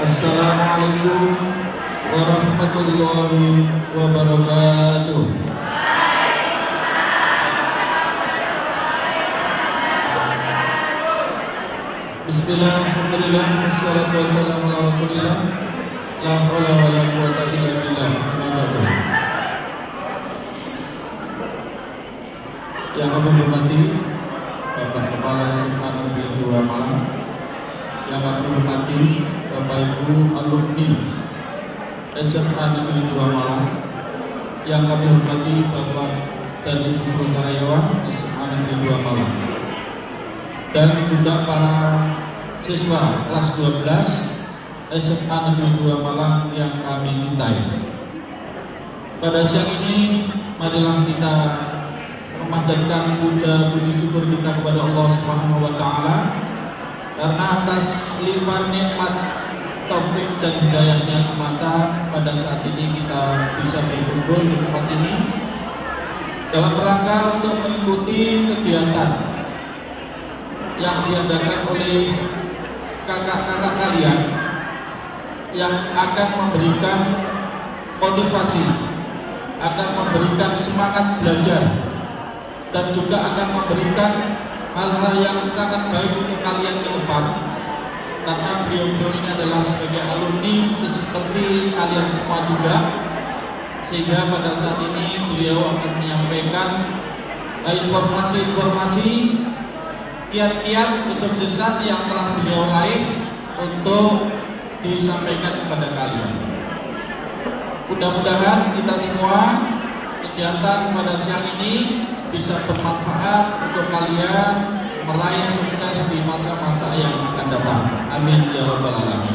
Assalamualaikum warahmatullahi wabarakatuh. Bismillah, alhamdulillah, wassalatu wassalamu ala rasulillah, la haula wa la quwwata illa billah. Yang kami hormati Bapak Kepala SMA Negeri 2 Malang, yang kami hormati Bapak Ibu alumni SMA Negeri 2 Malang, yang kami hormati Bapak dan Ibu karyawan SMA Negeri 2 Malang, dan juga para siswa kelas 12 SMA Negeri 2 Malang yang kami cintai. Pada siang ini, marilah kita memanjatkan puji syukur kita kepada Allah Subhanahu wa taala karena atas limpahan nikmat, taufik dan hidayahnya semata pada saat ini kita bisa berkumpul di tempat ini dalam rangka untuk mengikuti kegiatan yang diadakan oleh kakak-kakak kalian yang akan memberikan motivasi, akan memberikan semangat belajar, dan juga akan memberikan hal-hal yang sangat baik untuk kalian ke depan. Karena beliau ini adalah sebagai alumni seperti kalian semua juga, sehingga pada saat ini beliau akan menyampaikan informasi-informasi, kiat-kiat kesuksesan yang telah beliau raih untuk disampaikan kepada kalian. Mudah-mudahan kita semua kegiatan pada siang ini bisa bermanfaat untuk kalian meraih sukses di masa-masa yang akan datang. Amin ya rabbal alamin.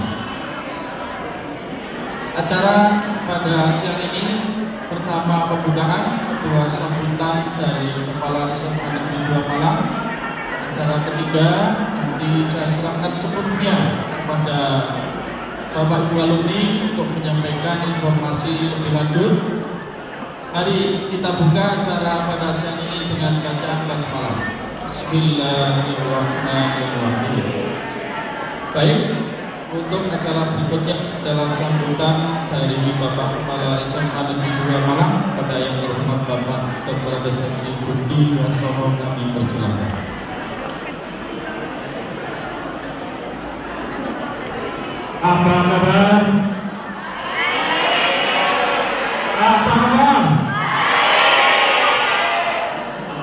Acara pada siang ini pertama pembukaan, kedua sambutan dari Kepala SMA Negeri 2 Malang. Acara ketiga nanti saya serahkan sepenuhnya kepada Bapak Ibu alumni untuk menyampaikan informasi lebih lanjut. Mari kita buka acara pada siang ini dengan bacaan basmalah. Bismillahirrahmanirrahim. Baik, untuk acara berikutnya adalah sambutan dari Bapak Kepala SMA Negeri 2 Malang pada yang terhormat Bapak Dr. Haji Budi Wasono, kami persilakan. Apa kabar? Apa kabar?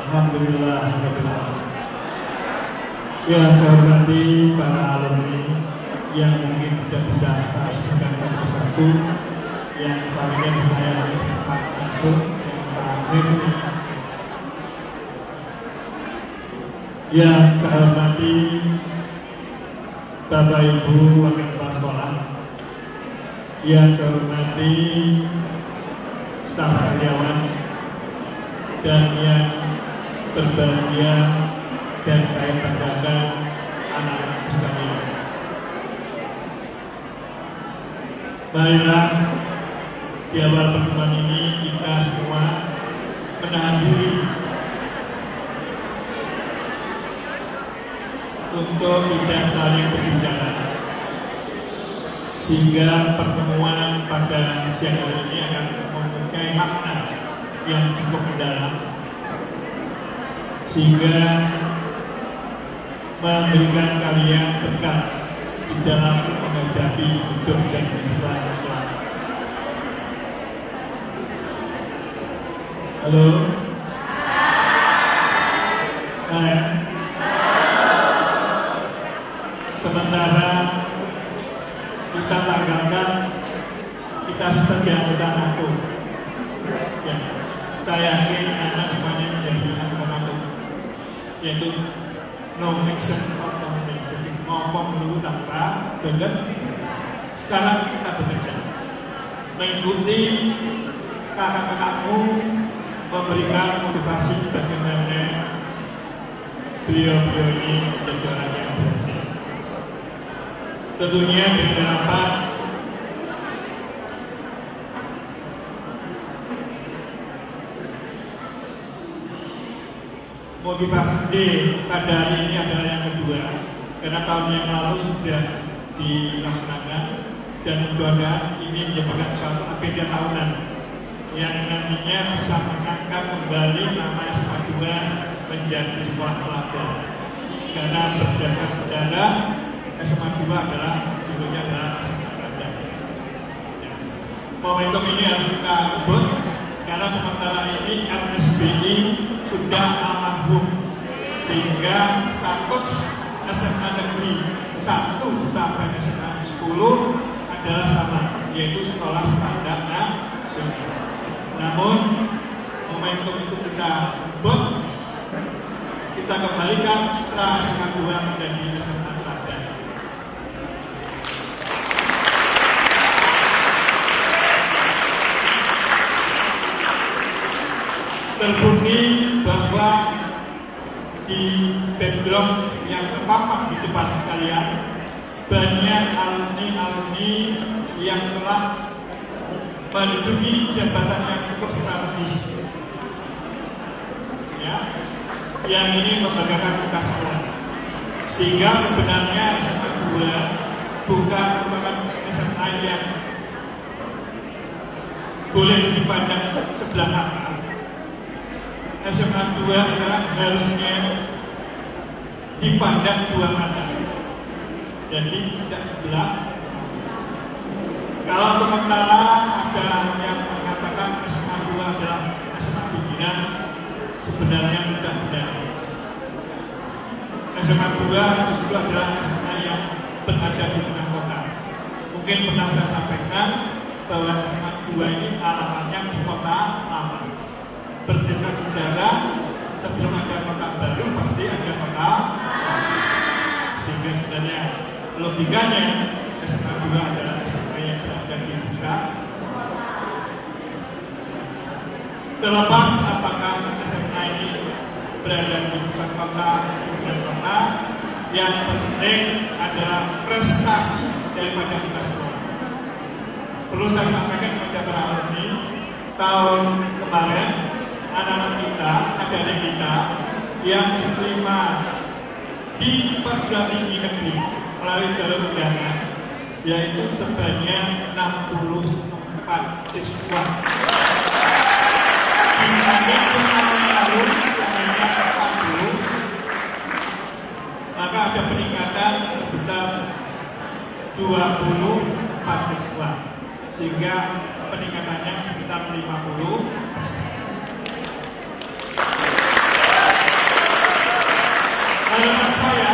Alhamdulillah. Yang saya hormati para alumni yang mungkin tidak bisa saya sebutkan satu-satu, yang paling saya Pak Samsul, yang terakhir yang saya hormati Bapak Ibu Wakil Kepala Sekolah, yang saya hormati staf karyawan, dan yang berbahagia dan saya banggakan anak-anak sekalian. Marilah di awal pertemuan ini kita semua menahan diri untuk tidak saling berbicara, sehingga pertemuan pada siang hari ini akan mempunyai makna yang cukup mendalam, sehingga memberikan kalian berkat di dalam menghadapi hidup dan kehidupan Islam. Halo. Sementara kita tanggalkan kita sebagai anggota NATO, ya, saya yakin anak semuanya menjadi anggota NATO, yaitu no action autonomy, jadi ngomong dulu tanpa dengar. Sekarang kita bekerja mengikuti kakak-kakakmu, memberikan motivasi bagaimana beliau-beliau ini menjadi orang yang berhasil. Tentunya dengan apa? Motivasi D pada hari ini adalah yang kedua, karena tahun yang lalu sudah dilaksanakan dan mudah-mudahan ini merupakan suatu agenda tahunan yang nantinya bisa mengangkat kembali nama SMA 2 menjadi sekolah teladan. Karena berdasarkan sejarah SMA 2 adalah dulunya adalah SMA teladan. Ya. Momentum ini harus kita rebut karena sementara ini RSBI sudah almarhum sehingga status SMA Negeri 1 sampai SMA 10 adalah sama, yaitu sekolah standar nasional. Namun momentum itu kita rebut, kita kembalikan citra SMA 2 menjadi SMA teladan. Terbukti bahwa di background yang terpampang di depan kalian banyak alumni-alumni yang telah menduduki jabatan yang cukup strategis, ya, yang ini membanggakan kita semua. Sehingga sebenarnya SMA 2 bukan merupakan SMA yang boleh dipandang sebelah mata. SMA 2 sekarang harusnya dipandang dua mata, jadi tidak sebelah. Kalau sementara ada yang mengatakan SMA 2 adalah SMA pimpinan, sebenarnya tidak benar. SMA 2 justru adalah SMA yang berada di tengah kota. Mungkin pernah saya sampaikan bahwa SMA 2 ini alamatnya di kota lama. Berdasarkan sejarah, sebelum ada kota baru pasti ada kota, sehingga sebenarnya logikanya SMA 2 adalah SMA yang berada di pusat. Terlepas apakah SMA ini berada di pusat kota dan kota, yang penting adalah prestasi daripada kita semua. Perlu saya sampaikan kepada para alumni, tahun kemarin anak-anak kita, adik-adik kita yang diterima di perguruan tinggi negeri melalui jalur undangan, yaitu sebanyak 64 siswa. Dibanding tahun lalu yang hanya 40, maka ada peningkatan sebesar 24 siswa, sehingga peningkatannya sekitar 50%. Harapan saya,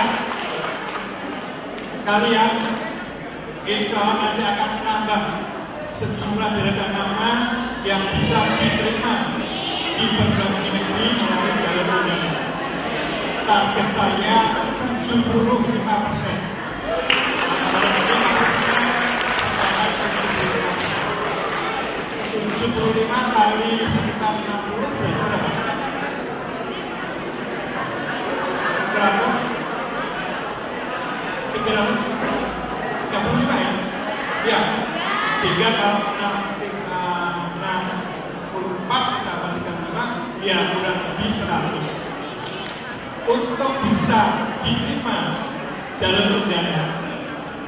kalian insya Allah nanti akan menambah sejumlah deretan nama yang bisa diterima di perguruan tinggi negeri melalui jalur undangan. Target saya 75%. 75 kali sekitar 60 berarti berapa? 335 ya? Ya, sehingga kalau 64 tambah 35 ya kurang lebih 100. Untuk bisa diterima jalur undangan,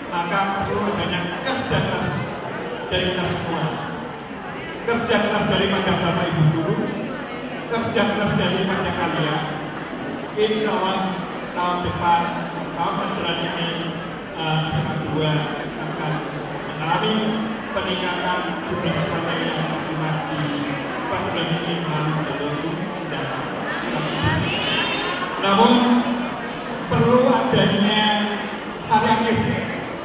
maka perlu adanya kerja keras dari kita semua. Kerja keras daripada Bapak Ibu guru, kerja keras daripada kalian. Insya Allah tahun depan, tahun ajaran ini SMA 2 akan mengalami peningkatan jumlah siswa yang diterima di perguruan tinggi melalui jalur undangan. Namun perlu adanya variatif.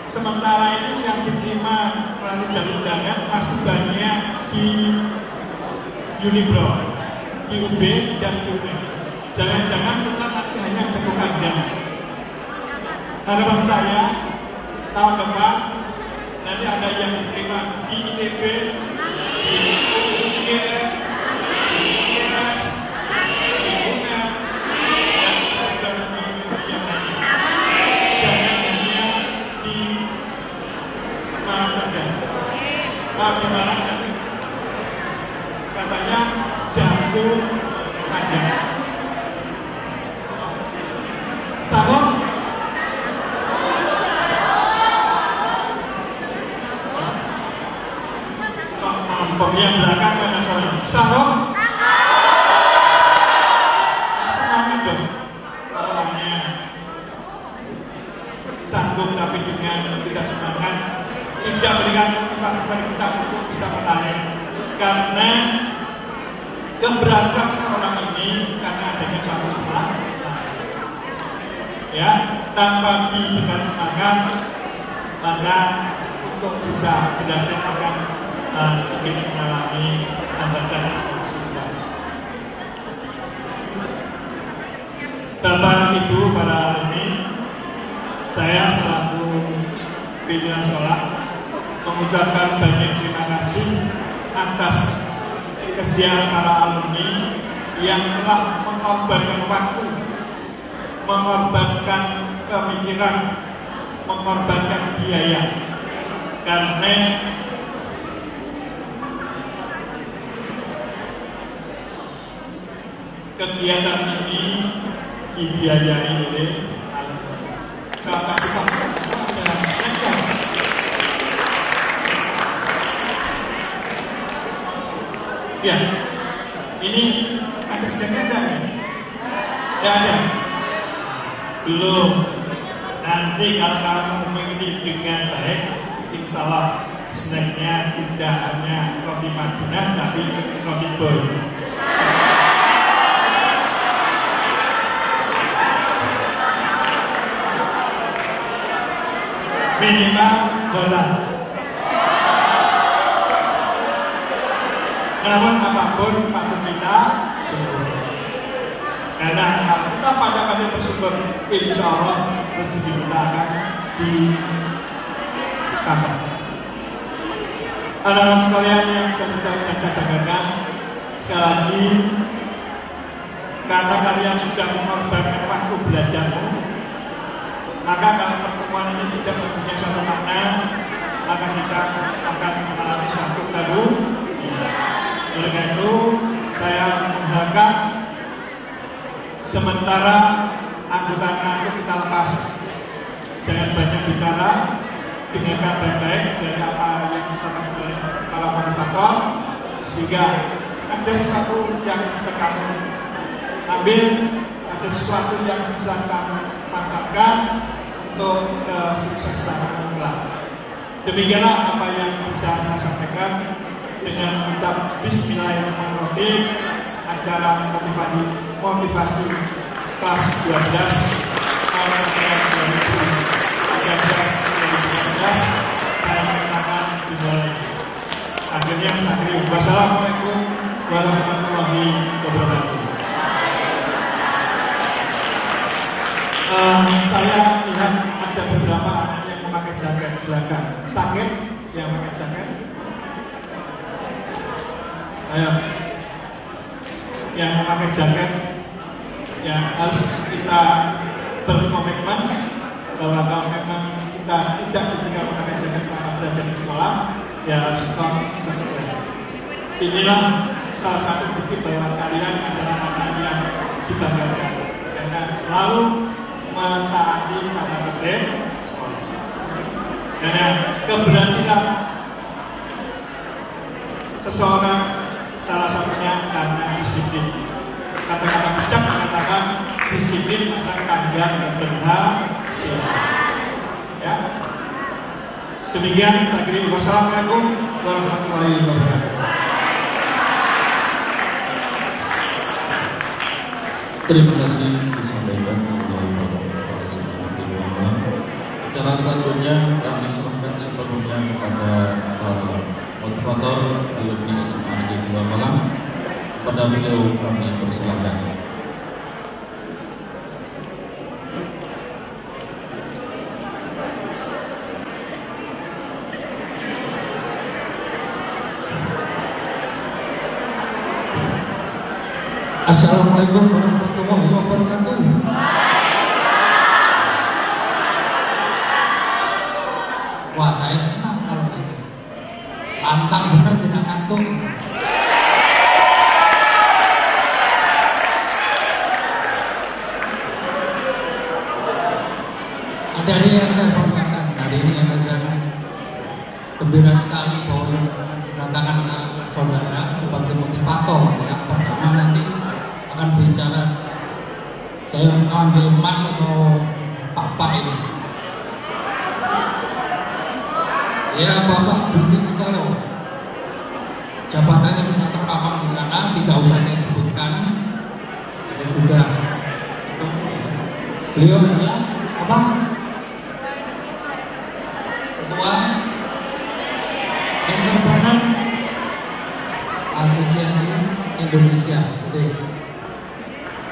Sementara ini yang diterima melalui jalur undangan masih banyak di Unibro, di UB dan UB. Jangan-jangan kita nanti hanya jago kandang. Harapan saya tahun depan nanti ada yang diterima di ITB, di UGM, di ITS, di UNER, dan di yang lain. Jangan hanya di Malang saja. Kalau di Malang nanti katanya jago kandang. Sambung. Pemilihan belakang mana suara? Sanggup? Semangat dong. Kalau hanya sanggup tapi dengan tidak semangat, tidak berikan motivasi pada kita untuk bisa menarik. Karena keberhasilan seorang ini karena adanya suatu semangat. Ya, tanpa diberikan semangat, maka untuk bisa berhasil akan sedikit mengalami hambatan atau kesulitan. Bapak Ibu para alumni, saya selaku pimpinan sekolah mengucapkan banyak terima kasih atas kesediaan para alumni yang telah mengorbankan waktu, mengorbankan pemikiran, mengorbankan biaya, karena kegiatan ini dibiayai oleh kakak kita adalah mereka. Ya, ini ada snacknya enggak nih? Enggak ada? Belum. Nanti kalau kamu mengikuti dengan baik, insya Allah snacknya tidak hanya roti Madinah tapi roti boy. Minimal dolar. Namun apapun patut kita syukur. Karena kalau kita pada bersyukur, insya Allah rezeki kita akan ditambah. Anak-anak sekalian yang saya banggakan, sekali lagi karena kalian sudah mengorbankan waktu belajarmu, maka kalau pertemuan ini tidak mempunyai suatu makna, maka kita akan mengalami suatu baru. Oleh karena itu, saya mengharapkan sementara anggota-anggota kita lepas, jangan banyak bicara, dengarkan baik-baik dari apa yang disampaikan oleh para motivator, sehingga ada sesuatu yang bisa kamu ambil, ada sesuatu yang bisa kamu manfaatkan untuk kesuksesan kamu. Demikianlah apa yang bisa saya sampaikan dengan mengucap Bismillahirrahmanirrahim. Acara motivasi kelas 12 tahun 2013 saya akan dimulai. Akhirnya saya akhiri. Wassalamualaikum warahmatullahi wabarakatuh. Saya lihat ada beberapa anak yang memakai jaket belakang. Sakit yang memakai jaket? Ayo, yang memakai jaket, yang harus kita berkomitmen bahwa kalau memang kita tidak diizinkan memakai jaket selama berada di sekolah, ya harus stop seperti. Inilah salah satu bukti bahwa kalian adalah anak yang dibanggakan karena selalu mentaati tata tertib sekolah. Karena keberhasilan seseorang salah satunya karena disiplin. Kata-kata bijak mengatakan disiplin adalah tanda keberhasilan. Ya. Demikian saya kira. Wassalamualaikum warahmatullahi wabarakatuh. Terima kasih disampaikan oleh Bapak Presiden. Acara selanjutnya kami serahkan sepenuhnya kepada motivator alumni SMA Negeri 2 Malang. Pada beliau kami persilahkan. Assalamualaikum warahmatullahi wabarakatuh. Wah, saya senang kalau ini. Pantang benar tidak ngantuk. Dari yang saya banggakan hari ini, yang saya gembira sekali bahwa kedatangan saudara sebagai motivator. Yang pertama nanti akan bicara kayak ambil Mas atau Papa ini. Ya Bapak Budi Koyo, jabatannya sudah terpampang di sana, tidak usah saya sebutkan. Jadi sudah. Beliau adalah apa? Ketua Entrepreneur Asosiasi Indonesia. Oke.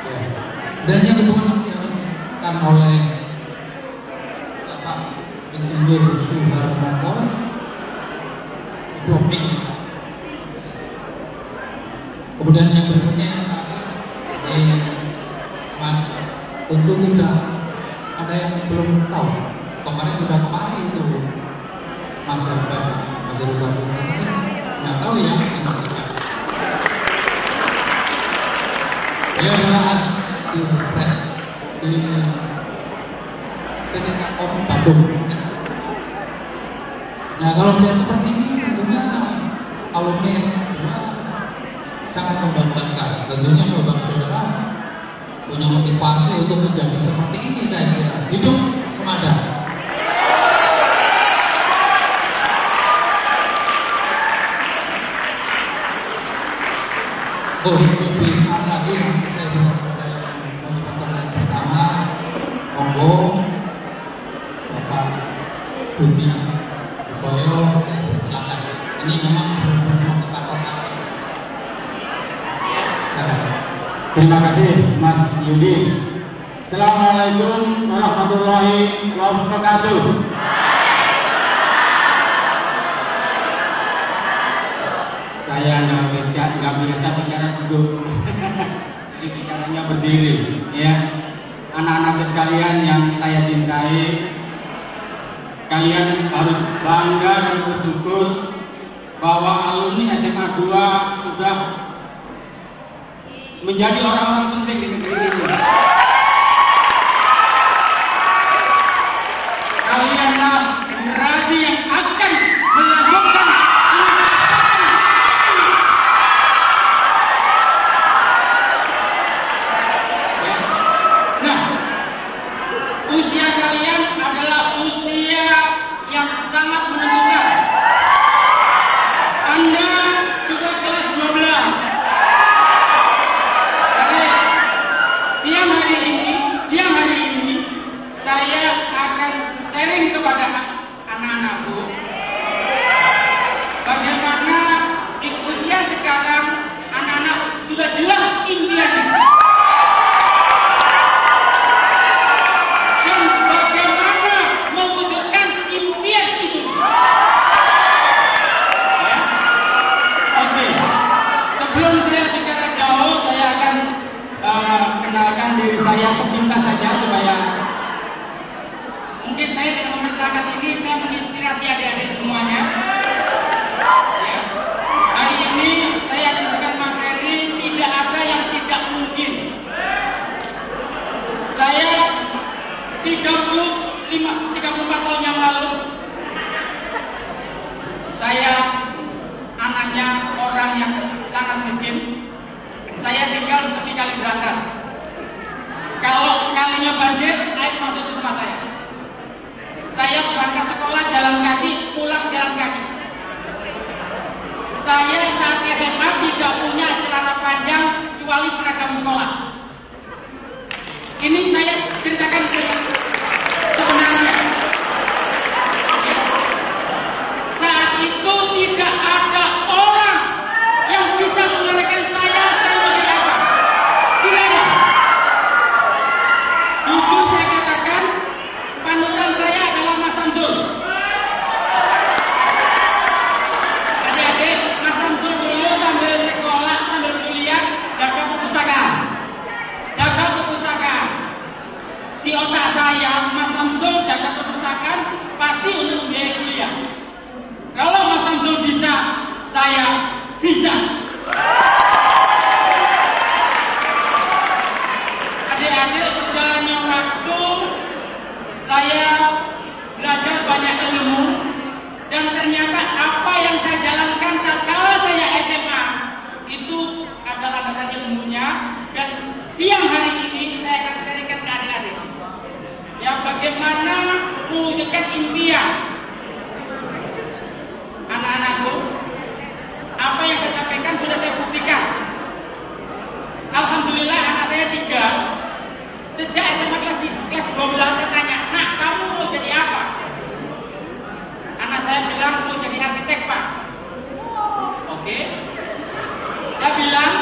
Ya. Dan yang dilakukan oleh Bapak Insinyur Soeharto Doping. Kemudian yang berikutnya ini Mas, tentu tidak ada yang belum tahu. Kemarin sudah kemari itu Mas Herbert, Mas Herbert mungkin nggak tahu ya. Dia adalah Aspirpres di TKKOM Bandung. Nah kalau melihat seperti ini tentunya alumni sangat membanggakan. Tentunya saudara-saudara punya motivasi untuk menjadi seperti ini, saya kira. Hidup semada. Oh, lebih semangat lagi saya bilang pada motivator yang pertama, monggo Bapak Budi Koyo, silakan. Ini memang benar-benar motivator asli. Terima kasih Mas Yudi. Assalamualaikum warahmatullahi wabarakatuh. Saya nggak biasa bicara duduk, jadi bicaranya berdiri. Ya, anak-anak sekalian yang saya cintai, kalian harus bangga dan bersyukur bahwa alumni SMA 2 sudah menjadi orang-orang penting di negeri ini. Kalianlah generasi yang akan melanjutkan ya. Nah, usia kalian adalah usia yang sangat menentukan. Anda sudah kelas 12. Siang hari ini saya akan sharing kepada anak-anakku bagaimana di usia sekarang anak-anak sudah jelas impiannya dan bagaimana mewujudkan impian itu. Ya. Oke. Sebelum saya bicara jauh, saya akan kenalkan diri saya sepintas saja supaya mungkin saya tidak menceritakan ini, saya menginspirasi adik-adik semuanya. Ya. Hari ini saya akan memberikan materi tidak ada yang tidak mungkin. Saya 34 tahun yang lalu saya anaknya orang yang sangat miskin. Saya tinggal tepi kali Brantas. Kalau kalinya banjir, air masuk ke rumah saya. Saya berangkat sekolah jalan kaki, pulang jalan kaki. Saya saat SMA tidak punya celana panjang kecuali seragam sekolah. Ini saya ceritakan sebenarnya. Ya. Saat itu tidak ada orang yang bisa mengenalkan saya menjadi apa. Tidak ada. Jujur saya katakan, panutan saya adalah Mas Samsul. Adik-adik, Mas Samsul dulu sambil sekolah, sambil kuliah, jaga perpustakaan. Jaga perpustakaan. Di otak saya, Mas Samsul jaga perpustakaan pasti untuk membiayai kuliah. Kalau Mas Samsul bisa, saya bisa. Adik-adik, berjalannya waktu, saya belajar banyak ilmu dan ternyata apa yang saya jalankan tatkala saya SMA itu adalah dasar ilmunya, dan siang hari ini saya akan sharingkan ke adik-adik ya bagaimana mewujudkan impian anak-anakku. Apa yang saya sampaikan sudah saya buktikan. Alhamdulillah anak saya 3. Sejak SMA kelas 12 saya tanya, "Nak, kamu mau jadi apa?" Anak saya bilang mau jadi arsitek, Pak. Oke. Saya bilang,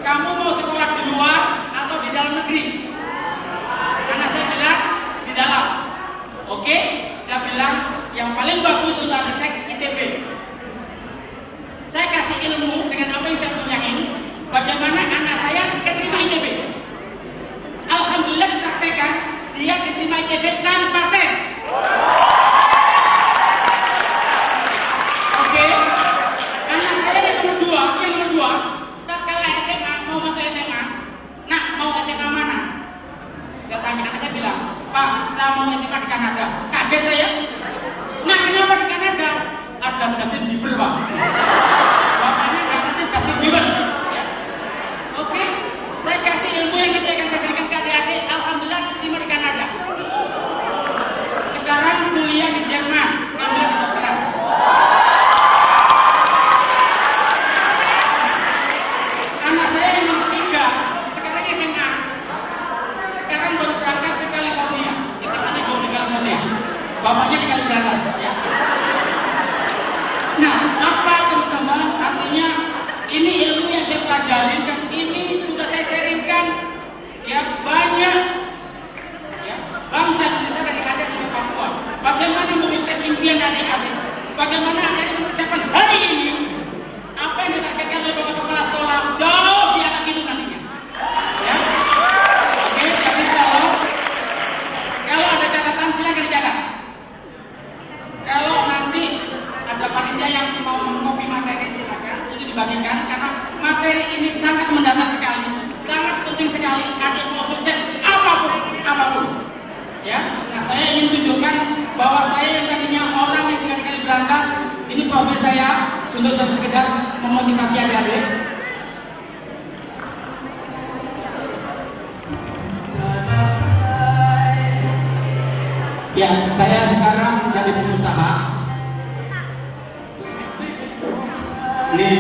"Kamu mau sekolah di luar atau di dalam negeri?" Anak saya bilang di dalam. Oke. Saya bilang yang paling bagus untuk arsitek ITB. Saya kasih ilmu dengan apa yang saya punyain, bagaimana anak saya keterima ITB. Alhamdulillah dipraktekkan, dia diterima ITB tanpa tes. Oke. Anak saya yang nomor 2, tatkala SMA, mau masuk SMA, "Nak, mau SMA mana?" Saya tanya, anak saya bilang, "Pak, saya mau SMA di Kanada." Kaget saya. "Nah, kenapa di Kanada?" "Ada Justin Bieber, Pak." Bapaknya nggak ngerti Justin Bieber. Ya. Oke, saya kasih ilmu yang nanti akan saya berikan ke adik-adik. Alhamdulillah diterima di Kanada. Sekarang kuliah di Jerman, ambil kedokteran. Anak saya yang nomor 3, sekarang SMA. Sekarang baru berangkat ke California. SMA-nya jauh di California. Bapaknya di California. Ya. Nah, apa teman-teman? Artinya ini ilmu yang saya pelajarin dan ini sudah saya sharingkan ya banyak ya bangsa Indonesia dari Aceh sampai Papua. Bagaimana mewujudkan impian adik-adik? Bagaimana adik-adik mempersiapkan hari ini? Apa yang ditargetkan oleh Bapak Kepala Sekolah jauh di atas itu nantinya. Ya. Oke, jadi kalau ada catatan silakan dicatat. Kalau nanti ada panitia yang mau mengcopy materi silakan itu dibagikan, karena materi ini sangat mendasar sekali, sangat penting sekali. Adik mau sukses apapun. Ya, nah saya ingin tunjukkan bahwa saya yang tadinya orang yang berkali-kali berantas, ini profil saya untuk sekedar memotivasi adik-adik. Ya, saya sekarang jadi pengusaha. Ini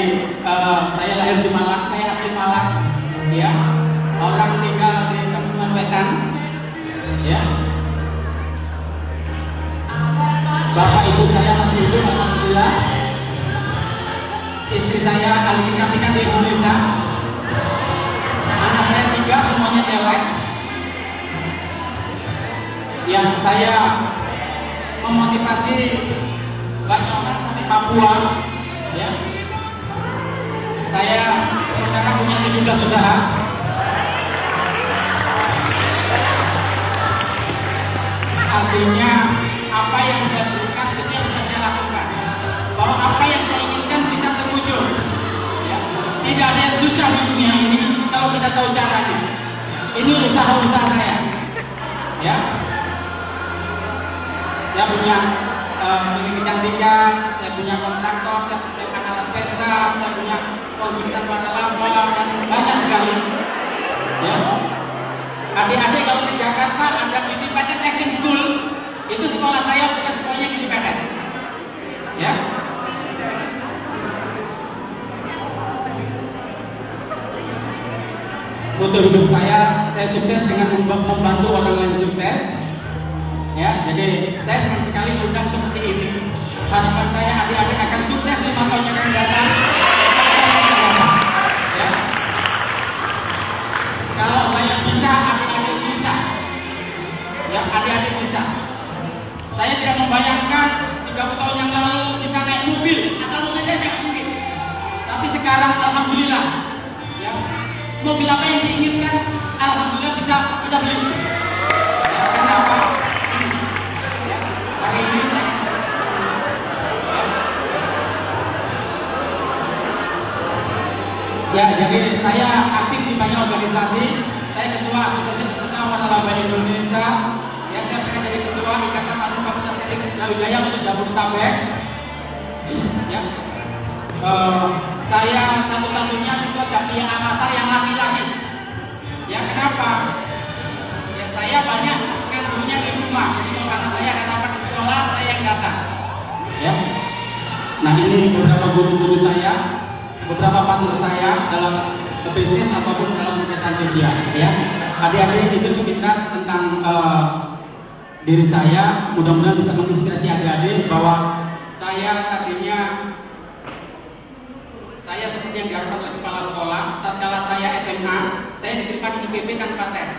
saya lahir di Malang, saya asli Malang, ya. Orang tinggal di Pegunungan Wetan, ya. Bapak ibu saya masih hidup, alhamdulillah. Istri saya ahli kecantikan di Indonesia. Anak saya 3, semuanya cewek. Yang saya memotivasi banyak orang sampai Papua, ya. Saya sementara punya 17 usaha. Artinya apa yang saya berikan itu yang sudah saya lakukan. Bahwa apa yang saya inginkan bisa terwujud. Ya. Tidak ada yang susah di dunia ini kalau kita tahu caranya. Ini usaha-usaha saya. Ya. Saya punya klinik kecantikan, saya punya kontraktor, saya punya alat pesta, saya punya konsultan waralaba, dan banyak sekali. Ya. Adik-adik kalau ke Jakarta ada Independent Acting School, itu sekolah saya bukan sekolahnya independen. Ya. Moto hidup saya sukses dengan membantu orang lain sukses. Ya, jadi saya senang sekali undang seperti ini. Harapan saya adik-adik akan sukses 5 tahun yang akan datang. Ya. Kalau saya bisa, adik-adik bisa. Ya, adik-adik bisa. Saya tidak membayangkan 30 tahun yang lalu bisa naik mobil, asal mobil saya naik mobil. Tapi sekarang alhamdulillah, ya, mobil apa yang diinginkan, alhamdulillah bisa kita beli. Ya, karena apa? Hari ini saya ya, jadi saya aktif di banyak organisasi. Saya ketua Asosiasi Pengusaha Waralaba Indonesia. Ya, saya pernah jadi ketua Ikatan Alumni Fakultas Teknik Brawijaya untuk Jabodetabek. Ya. saya satu-satunya ketua Jamiah Al-Azhar yang laki-laki. Ya kenapa? Ya saya banyak nganggunya di rumah. Jadi kalau karena saya ada rapat di sekolah, saya yang datang. Ya. Nah ini beberapa guru-guru saya, beberapa partner saya dalam bisnis ataupun dalam kegiatan sosial. Ya. Adik-adik itu sepintas tentang diri saya. Mudah-mudahan bisa menginspirasi adik-adik bahwa saya tadinya seperti yang diharapkan oleh kepala sekolah. Tatkala saya SMA, saya diterima di IPB tanpa tes.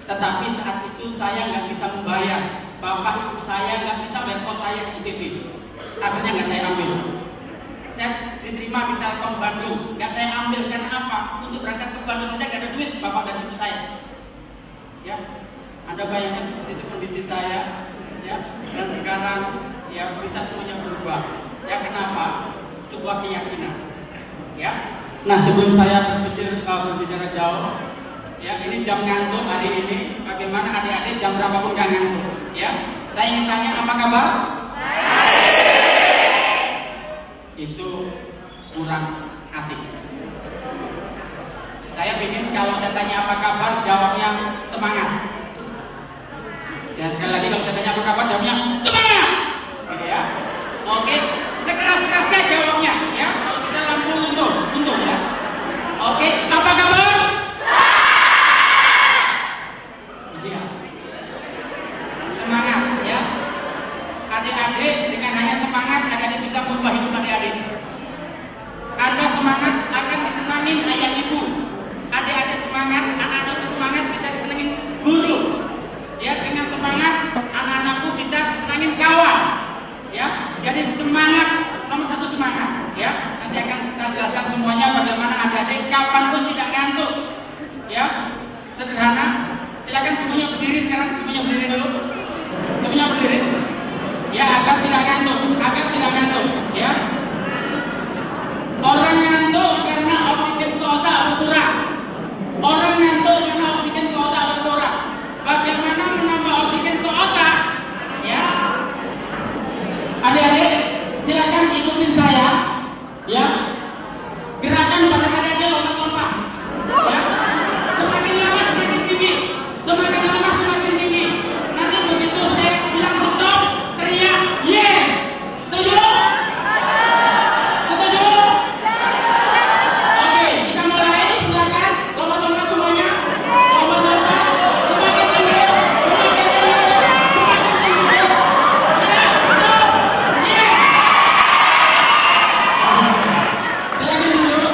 Tetapi saat itu saya nggak bisa membayar. Bapak ibu saya nggak bisa bayar kos saya di IPB. Akhirnya nggak saya ambil. Saya diterima di Telkom Bandung, nggak saya ambil karena apa? Untuk berangkat ke Bandung saja nggak ada duit bapak dan ibu saya. Ya, Anda bayangkan seperti itu kondisi saya. Ya, dan sekarang ya bisa semuanya berubah. Ya kenapa? Sebuah keyakinan. Ya. Nah sebelum saya berbicara jauh, ya ini jam ngantuk hari ini. Bagaimana adik-adik jam berapapun gak ngantuk? Ya. Saya ingin tanya apa kabar? Itu kurang asik. Saya ingin kalau saya tanya apa kabar, jawabnya semangat. Ya sekali lagi kalau saya tanya apa kabar, jawabnya semangat. Gitu ya. Oke. Sekeras-kerasnya jawabnya, ya. Kalau bisa lampu untung ya. Oke, apa kabar? Iya. Semangat, ya. Adik-adik dengan hanya semangat, adik-adik bisa merubah hidup adik-adik. Anda semangat akan disenangin ayah ibu. Adik-adik semangat, anak-anak semangat bisa disenangin guru. Ya, dengan semangat anak-anakku bisa disenangin kawan. Ya, jadi semangat nomor satu semangat. Ya, nanti akan saya jelaskan semuanya bagaimana adik-adik kapanpun tidak ngantuk. Ya, sederhana. Silakan semuanya berdiri sekarang, semuanya berdiri dulu. Semuanya berdiri. Ya, agar tidak ngantuk, Ya. Orang ngantuk karena oksigen ke otak berkurang. Orang ngantuk karena oksigen ke otak berkurang. Bagaimana menambah oksigen ke otak? Ya. Adik-adik, silakan ikutin saya, ya. Gerakan badan adik-adik lompat-lompat, ya. Semakin lama semakin tinggi, semakin lama semakin tinggi. Nanti begitu saya bilang stop, teriak yes. Setuju? Setuju? Oke, kita mulai. Silakan lompat-lompat semuanya. Lompat-lompat. Semakin tinggi, semakin tinggi, semakin tinggi. Ya, stop. Silakan duduk.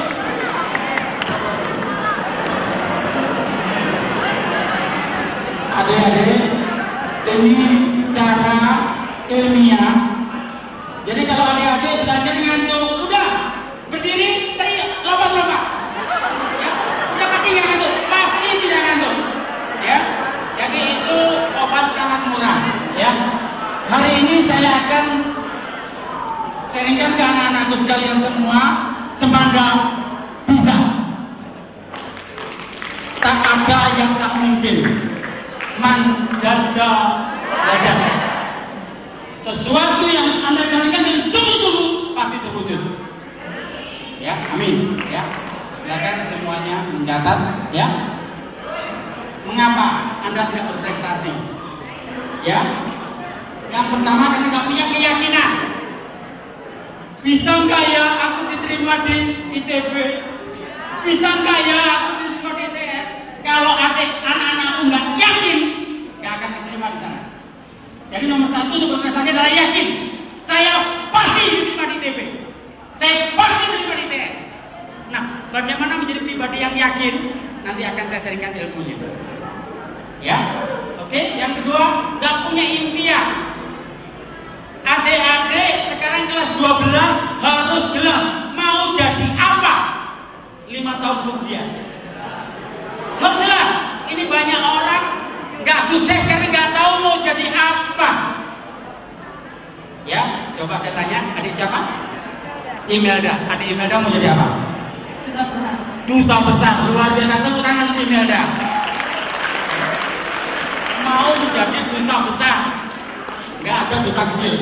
Adik-adik, ini cara ilmiah. Jadi kalau adik-adik belajar ngantuk, udah berdiri, teriak, lompat-lompat. Ya, udah pasti nggak ngantuk, pasti tidak ngantuk. Ya, jadi itu obat sangat murah. Ya, hari ini saya akan sharingkan ke anak-anakku sekalian semua, semoga bisa. Tak ada yang tak mungkin. Manjada ada. Sesuatu yang Anda jalankan dengan sungguh-sungguh pasti terwujud. Ya, amin. Ya, silakan semuanya mencatat. Ya, mengapa Anda tidak berprestasi? Ya, yang pertama karena nggak punya keyakinan. Bisa nggak ya aku diterima di ITB? Bisa nggak ya aku diterima di ITS? Kalau anak-anakku nggak yakin, nggak akan diterima di sana. Jadi nomor satu untuk berprestasi adalah yakin. Saya pasti diterima di ITB. Saya pasti diterima di ITS. Nah, bagaimana menjadi pribadi yang yakin? Nanti akan saya sharingkan ilmunya. Ya, oke. Yang kedua, nggak punya impian. Adik-adik sekarang kelas 12 harus jelas mau jadi apa 5 tahun kemudian. Harus jelas. Ini banyak orang nggak sukses karena nggak tahu mau jadi apa. Ya, coba saya tanya, adik siapa? Imelda. Adik Imelda mau jadi apa? Duta besar. Duta besar. Luar biasa, tepuk tangan untuk Imelda. Mau menjadi duta besar. Nggak ada duta kecil.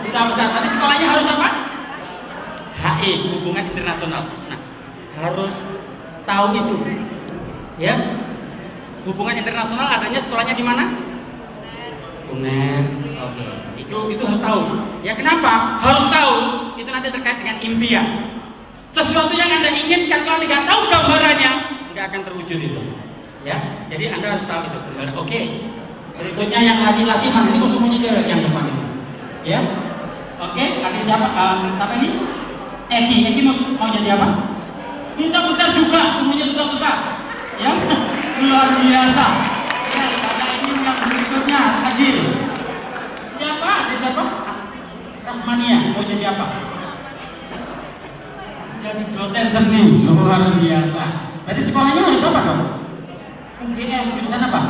Duta duta besar. Tadi sekolahnya harus apa? HI, hubungan internasional. Nah, harus tahu itu. Ya. Hubungan internasional adanya sekolahnya di mana? UNER. Oke. Itu harus tahu. Ya kenapa? Harus tahu. Itu nanti terkait dengan impian. Sesuatu yang Anda inginkan kalau tidak tahu gambarannya, nggak akan terwujud itu. Ya. Jadi Anda harus tahu itu. Oke. Berikutnya yang laki-laki mana? Ini kok semuanya cewek yang depan ini. Ya. Oke. Tadi siapa? Siapa ini? Eki mau jadi apa? Duta besar juga. Semuanya duta besar. Ya. Luar biasa. Ya. Ada ini yang berikutnya lagi. Siapa? Ada siapa? Rahmania. Mau jadi apa? Jadi dosen seni. Luar biasa. Berarti sekolahnya harus apa dong? Mungkin jurusan apa?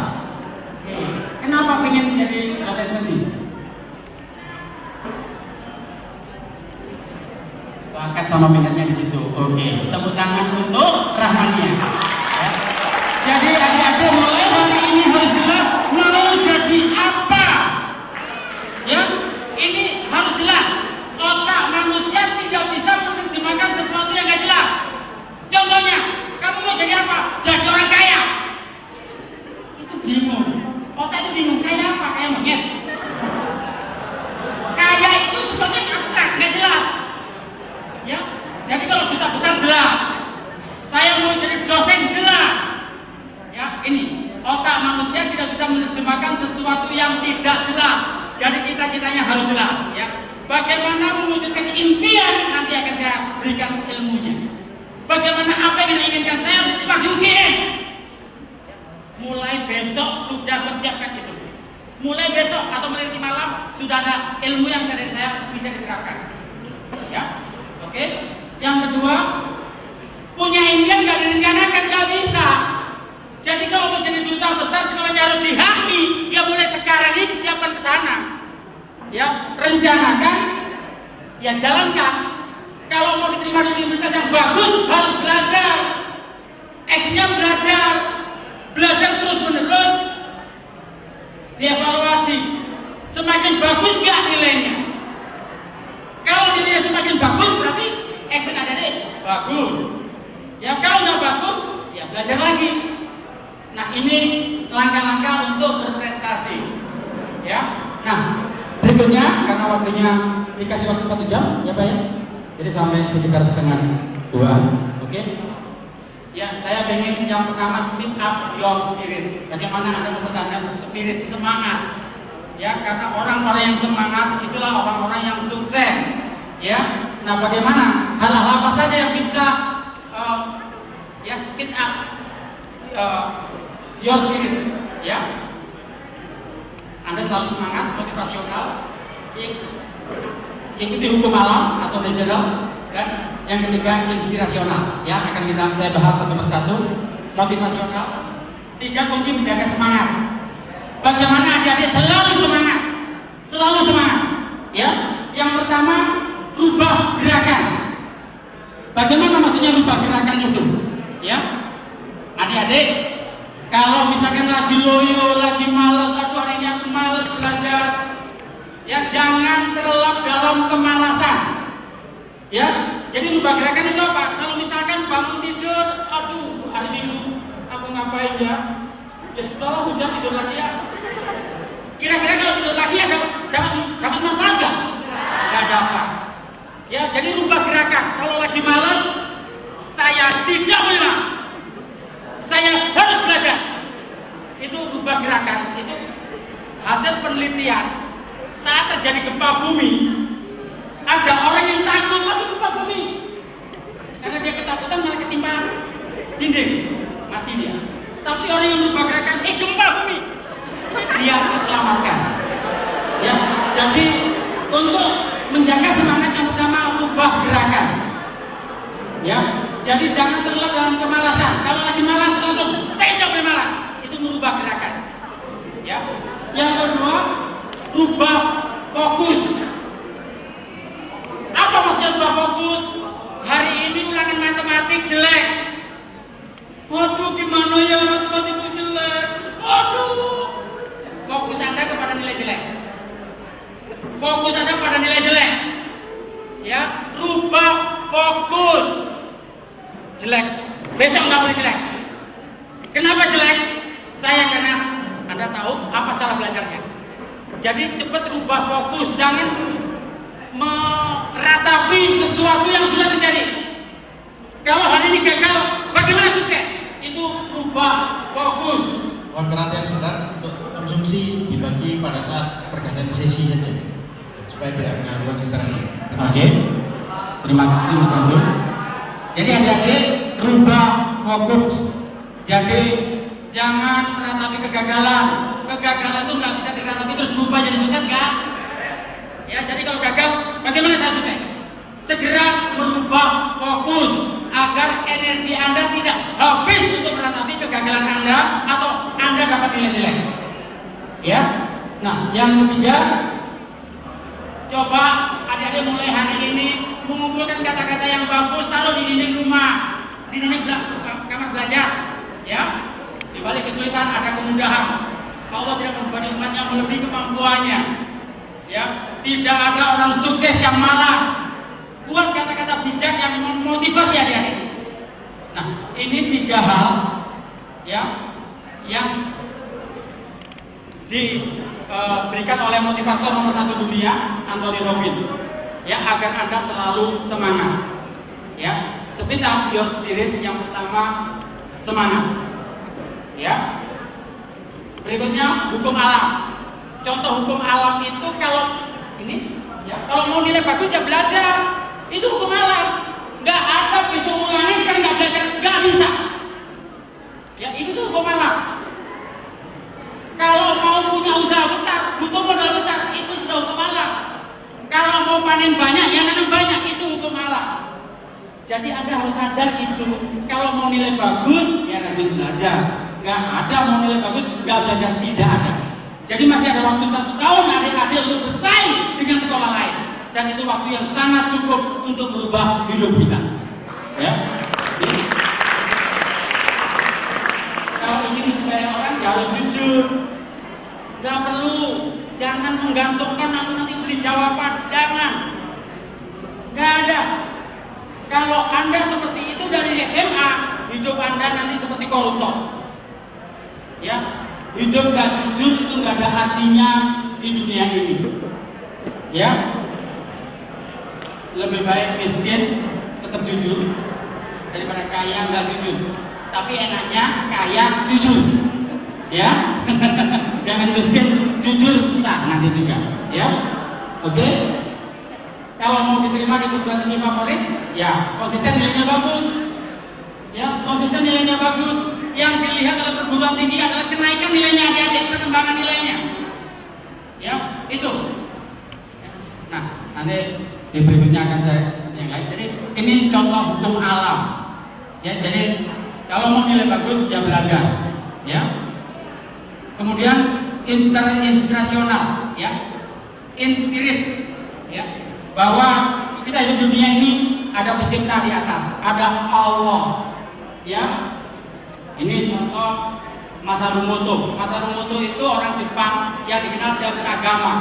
Kenapa pengen jadi dosen seni? Bakat sama minatnya di situ. Oke, tepuk tangan untuk Rahmania. Ya. Jadi adik-adik mulai hari ini harus jelas mau jadi apa. Ya, ini harus jelas. Otak manusia tidak bisa menerjemahkan sesuatu yang nggak jelas. Contohnya, kamu mau jadi apa? Jadi orang kaya. Itu bingung. Otak itu bingung. Kaya apa? Kaya monyet. Kaya itu sesuatu yang abstrak, nggak jelas. Ya, jadi kalau duta besar jelas. Saya mau jadi dosen jelas. Ya, ini otak manusia tidak bisa menerjemahkan sesuatu yang tidak jelas. Jadi cita-citanya harus jelas. Ya, bagaimana mewujudkan impian nanti akan saya berikan ilmunya. Bagaimana apa yang Anda inginkan saya harus terima di UGM. Mulai besok sudah persiapkan itu. Mulai besok atau mulai nanti malam sudah ada ilmu yang dari saya bisa diterapkan. Ya. Oke. Yang kedua, punya impian nggak direncanakan nggak bisa. Jadi kalau mau jadi duta besar sekolahnya harus di HI. Ya mulai sekarang ini disiapkan ke sana. Ya, rencanakan, ya jalankan. Kalau mau diterima di universitas yang bagus harus belajar. X-nya belajar terus menerus. Dievaluasi. Semakin bagus nggak nilainya? Kalau nilainya semakin bagus berarti X-nya ada deh bagus. Ya kalau nggak bagus, ya belajar lagi. Nah ini langkah-langkah untuk berprestasi. Ya. Nah berikutnya karena waktunya dikasih waktu 1 jam, ya Pak ya. Jadi sampai sekitar setengah 2. Oke. Ya saya pengen yang pertama speed up your spirit. Bagaimana Anda mempertahankan spirit semangat? Ya karena orang-orang yang semangat itulah orang-orang yang sukses. Ya. Nah bagaimana hal-hal apa saja yang bisa ya speed up your spirit, ya. Anda selalu semangat, motivasional. Ikuti hukum alam atau natural, dan yang ketiga inspirasional. Ya, akan saya bahas satu persatu. Motivasional. 3 kunci menjaga semangat. Bagaimana adik-adik selalu semangat, Ya, yang pertama rubah gerakan. Bagaimana maksudnya rubah gerakan itu? Ya, adik-adik. Kalau misalkan lagi loyo, lagi malas, aku hari ini aku malas belajar, ya jangan terlelap dalam kemalasan. Ya, jadi rubah gerakan itu apa? Kalau misalkan bangun tidur, aduh hari Minggu aku ngapain ya? Ya sudahlah hujan tidur lagi ya. Kira-kira kalau tidur lagi ya dapat manfaat nggak? Nggak dapat. Ya, jadi rubah gerakan. Kalau lagi malas, saya tidak malas. Saya harus belajar. Itu rubah gerakan. Itu hasil penelitian. Saat terjadi gempa bumi, ada orang yang takut pada gempa bumi karena dia ketakutan malah ketimpa dinding, mati dia. Tapi orang yang rubah gerakan, gempa bumi, dia terselamatkan. Ya, jadi untuk menjaga semangat yang pertama rubah gerakan. Ya. Jadi jangan terlelap dalam kemalasan. Kalau lagi malas langsung, saya tidak boleh malas. Itu merubah gerakan. Ya. Yang kedua, rubah fokus. Apa maksudnya rubah fokus? Hari ini ulangan matematik jelek. Waduh, gimana ya matematik itu jelek? Waduh. Fokus Anda kepada nilai jelek. Fokus Anda pada nilai jelek. Ya, rubah fokus. Jelek. Besok nggak boleh jelek. Kenapa jelek? Karena Anda tahu apa salah belajarnya. Jadi cepat rubah fokus, jangan meratapi sesuatu yang sudah terjadi. Kalau hari ini gagal, bagaimana sukses? Itu rubah fokus. Mohon perhatian sebentar, untuk konsumsi dibagi pada saat pergantian sesi saja, supaya tidak mengganggu konsentrasi. Oke. Terima kasih Mas Samsul. Jadi adik-adik, rubah fokus. Jadi jangan meratapi kegagalan. Kegagalan itu nggak bisa diratapi terus berubah jadi sukses, nggak? Ya, jadi kalau gagal, bagaimana saya sukses? Segera merubah fokus agar energi Anda tidak habis untuk meratapi kegagalan Anda atau Anda dapat nilai jelek. Ya. Nah, yang ketiga, coba adik-adik mulai hari ini mengumpulkan kata-kata yang bagus, taruh di dinding rumah, di dinding kamar belajar. Ya. Di balik kesulitan ada kemudahan. Allah tidak membebani umatnya melebihi kemampuannya. Ya, tidak ada orang sukses yang malas. Buat kata-kata bijak yang memotivasi adik-adik. Nah, ini 3 hal ya yang diberikan oleh motivator nomor 1 dunia, Anthony Robbins. Ya, agar Anda selalu semangat. Ya, speed up your spirit. Yang pertama, semangat. Ya. Berikutnya hukum alam. Contoh hukum alam itu kalau ini ya, kalau mau nilai bagus ya belajar. Itu hukum alam. Nggak ada bisa ulangin kan nggak belajar, nggak bisa. Ya, itu tuh hukum alam. Kalau mau punya usaha besar, butuh modal besar, itu sudah hukum alam. Kalau mau panen banyak, ya nanam banyak, itu hukum alam. Jadi Anda harus sadar itu. Kalau mau nilai bagus, ya rajin belajar. Nggak ada mau nilai bagus, nggak belajar, tidak ada. Jadi masih ada waktu 1 tahun adik-adik untuk bersaing dengan sekolah lain. Dan itu waktu yang sangat cukup untuk berubah hidup kita. Ya. Jadi, kalau ingin dipercaya orang, ya harus jujur. Nggak perlu, jangan menggantungkan aku nanti beri jawaban, jangan. Nggak ada. Kalau Anda seperti itu dari SMA, hidup Anda nanti seperti koruptor. Ya, hidup nggak jujur itu nggak ada artinya di dunia ini. Ya, lebih baik miskin tetap jujur daripada kaya nggak jujur. Tapi enaknya kaya jujur. Ya, jangan miskin jujur susah nanti juga. Ya, oke. Kalau mau diterima di perguruan tinggi favorit, ya konsisten nilainya bagus. Ya, konsisten nilainya bagus. Yang dilihat oleh perguruan tinggi adalah kenaikan nilainya adik-adik, perkembangan nilainya. Ya, itu. Nah, nanti di berikutnya akan saya kasih yang lain. Jadi ini contoh hukum alam. Ya, jadi kalau mau nilai bagus ya belajar. Ya. Kemudian inspirasional. Ya, inspirit. Ya, bahwa kita hidup di dunia ini ada pencipta di atas, ada Allah. Ya. Ini contoh Masaru Emoto. Masaru Emoto itu orang Jepang yang dikenal secara beragama.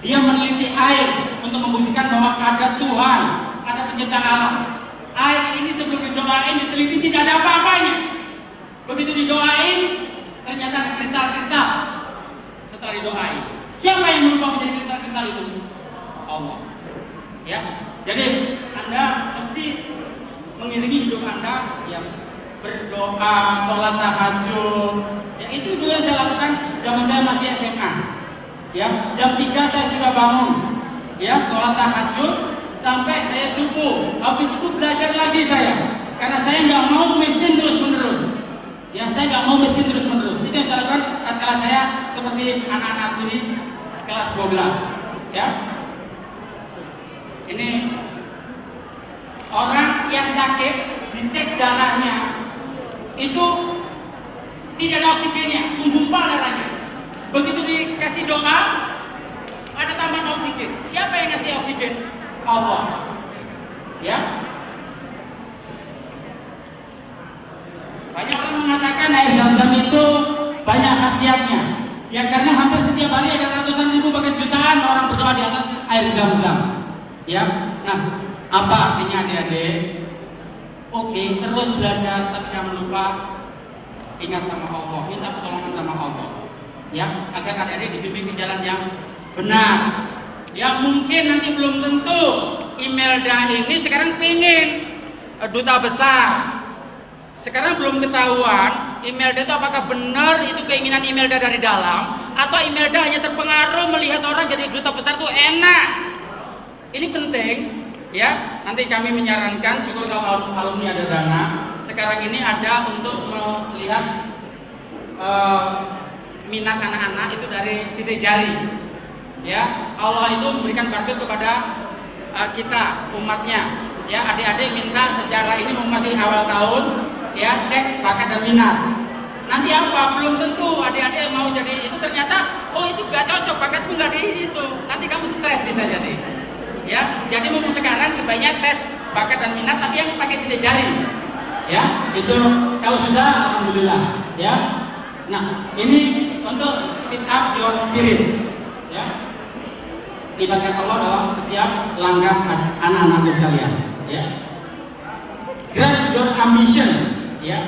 Dia meneliti air untuk membuktikan bahwa ada Tuhan, ada pencipta alam. Air ini sebelum didoain, diteliti tidak ada apa-apanya. Begitu didoain, ternyata ada kristal-kristal. Setelah didoain, siapa yang merubah menjadi kristal-kristal itu? Allah. Ya, jadi Anda mesti mengiringi hidup Anda yang berdoa, sholat tahajud. Ya, itu dulu yang saya lakukan zaman saya masih SMA. Ya, jam 3 saya sudah bangun. Ya, sholat tahajud sampai saya subuh. Habis itu belajar lagi saya. Karena saya nggak mau miskin terus-menerus. Ya, saya nggak mau miskin terus-menerus. Itu yang saya lakukan tatkala saya seperti anak-anak ini kelas 12. Ya. Ini orang yang sakit dicek darahnya. Itu tidak ada oksigennya, menggumpal darahnya. Begitu dikasih doa, ada tambahan oksigen. Siapa yang ngasih oksigen? Allah. Ya. Banyak orang mengatakan air zam-zam itu banyak khasiatnya. Ya karena hampir setiap hari ada ratusan ribu bahkan jutaan orang berdoa di atas air Zam-Zam. Ya, nah apa artinya adik-adik? Oke, terus belajar tapi jangan lupa ingat sama Allah, minta pertolongan sama Allah. Ya, agar adik-adik dibimbing ke jalan yang benar. Ya mungkin nanti belum tentu Imelda ini sekarang pengen duta besar. Sekarang belum ketahuan Imelda itu apakah benar itu keinginan Imelda dari dalam, atau Imelda hanya terpengaruh melihat orang jadi duta besar itu enak. Ini penting, ya. Nanti kami menyarankan, syukur kalau alumni ada dana. Sekarang ini ada untuk melihat minat anak-anak itu dari sidik jari. Ya, Allah itu memberikan barcode kepada kita umatnya. Ya, adik-adik minta secara ini masih awal tahun, ya cek bakat dan minat. Nanti apa? Belum tentu adik-adik mau jadi itu, ternyata oh itu gak cocok, bakatmu gak di situ. Nanti kamu stres bisa jadi. Ya, jadi mumpung sekarang sebaiknya tes bakat dan minat tapi yang pakai sidik jari. Ya, itu kalau sudah alhamdulillah. Ya, nah ini untuk speed up your spirit. Ya. Libatkan Allah dalam setiap langkah anak-anakku sekalian, ya. Grab your ambition, ya.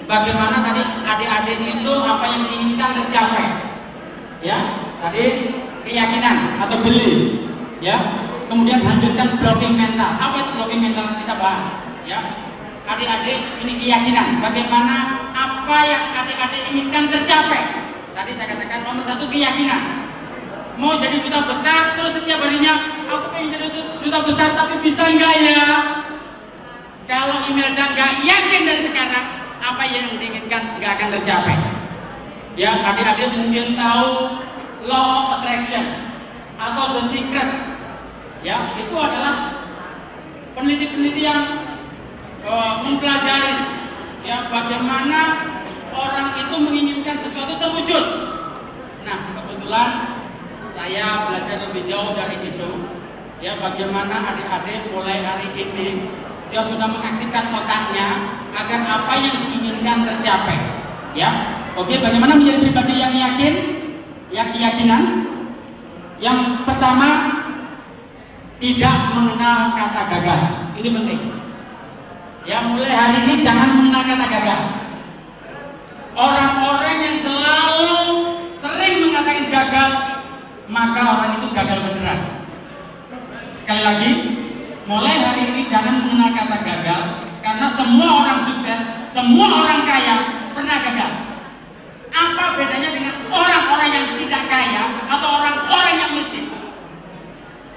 Bagaimana tadi adik-adik itu apa yang diinginkan tercapai, ya. Tadi keyakinan atau belief, ya. Kemudian lanjutkan blocking mental. Apa itu blocking mental kita bahas, ya. Adik-adik ini keyakinan. Bagaimana apa yang adik-adik inginkan tercapai. Tadi saya katakan nomor satu keyakinan. Mau jadi duta besar, terus setiap harinya aku pengen jadi duta besar, tapi bisa enggak ya? Kalau Imelda enggak yakin dari sekarang, apa yang diinginkan enggak akan tercapai. Ya, adik-adik mungkin tahu law of attraction atau the secret. Ya, itu adalah peneliti-peneliti yang mempelajari ya bagaimana orang itu menginginkan sesuatu terwujud. Nah, kebetulan saya belajar lebih jauh dari itu. Ya, bagaimana adik-adik mulai hari ini dia sudah mengaktifkan otaknya agar apa yang diinginkan tercapai. Ya, oke. Bagaimana menjadi pribadi yang yakin, yang keyakinan? Yang pertama, tidak mengenal kata gagal. Ini penting. Ya, mulai hari ini jangan mengenal kata gagal. Orang-orang yang selalu sering mengatakan gagal, maka orang itu gagal beneran. Sekali lagi, mulai hari ini jangan mengenal kata gagal, karena semua orang sukses, semua orang kaya pernah gagal. Apa bedanya dengan orang-orang yang tidak kaya atau orang-orang yang miskin?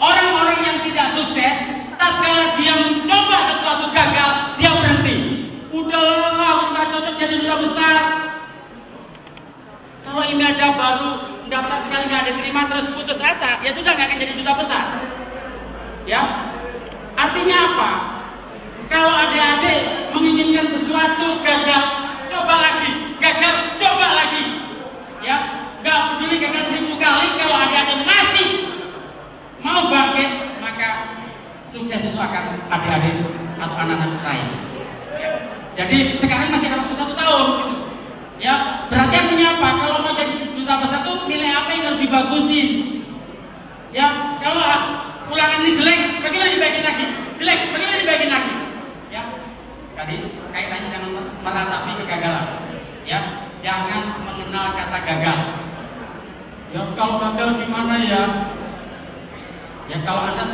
Orang-orang yang tidak sukses, tatkala dia mencoba sesuatu gagal, dia berhenti. Udahlah, nggak cocok jadi duta besar. Kalau Imelda baru daftar sekali nggak diterima terus putus asa, ya sudah nggak akan jadi duta besar. Ya, artinya apa? Kalau adik-adik menginginkan sesuatu gagal, coba lagi, gagal, coba lagi. Ya, nggak peduli gagal 1000 kali. Kalau adik-adik masih mau bangkit, maka sukses itu akan adik-adik atau anak-anak raih. Ya. Jadi sekarang masih ada waktu 1 tahun. Gitu. Ya, berarti artinya apa? Kalau mau jadi duta besar tuh nilai apa yang harus dibagusin? Ya, kalau ulangan ini jelek, bagaimana dibaikin lagi? Jelek, bagaimana dibaikin lagi? Ya, tadi kaitannya jangan meratapi kegagalan. Ya, jangan mengenal kata gagal. Ya, kalau gagal gimana ya? Ya, kalau Anda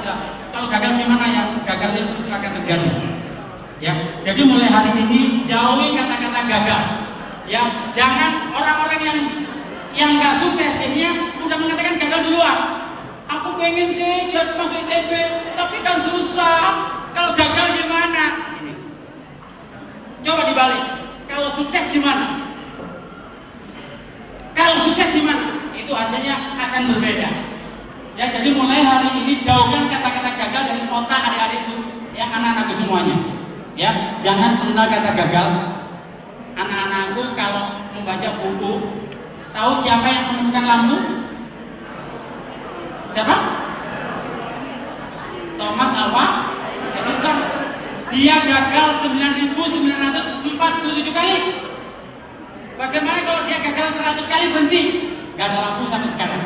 kalau gagal gimana ya? Gagal itu akan terjadi. Ya, jadi mulai hari ini jauhi kata-kata gagal. Ya, jangan orang-orang yang nggak sukses biasanya udah mengatakan gagal duluan. Aku pengen sih jadi masuk ITB, tapi kan susah. Kalau gagal gimana? Ini. Coba dibalik. Kalau sukses gimana? Kalau sukses gimana? Itu hasilnya akan berbeda. Ya, jadi mulai hari ini jauhkan kata-kata gagal dari otak adik-adikku, ya anak-anakku semuanya. Ya, jangan pernah kata gagal. Anak-anakku kalau membaca buku, tahu siapa yang menemukan lampu? Siapa? Thomas Alva Edison. Dia gagal 9.947 kali. Bagaimana kalau dia gagal 100 kali berhenti? Gak ada lampu sampai sekarang.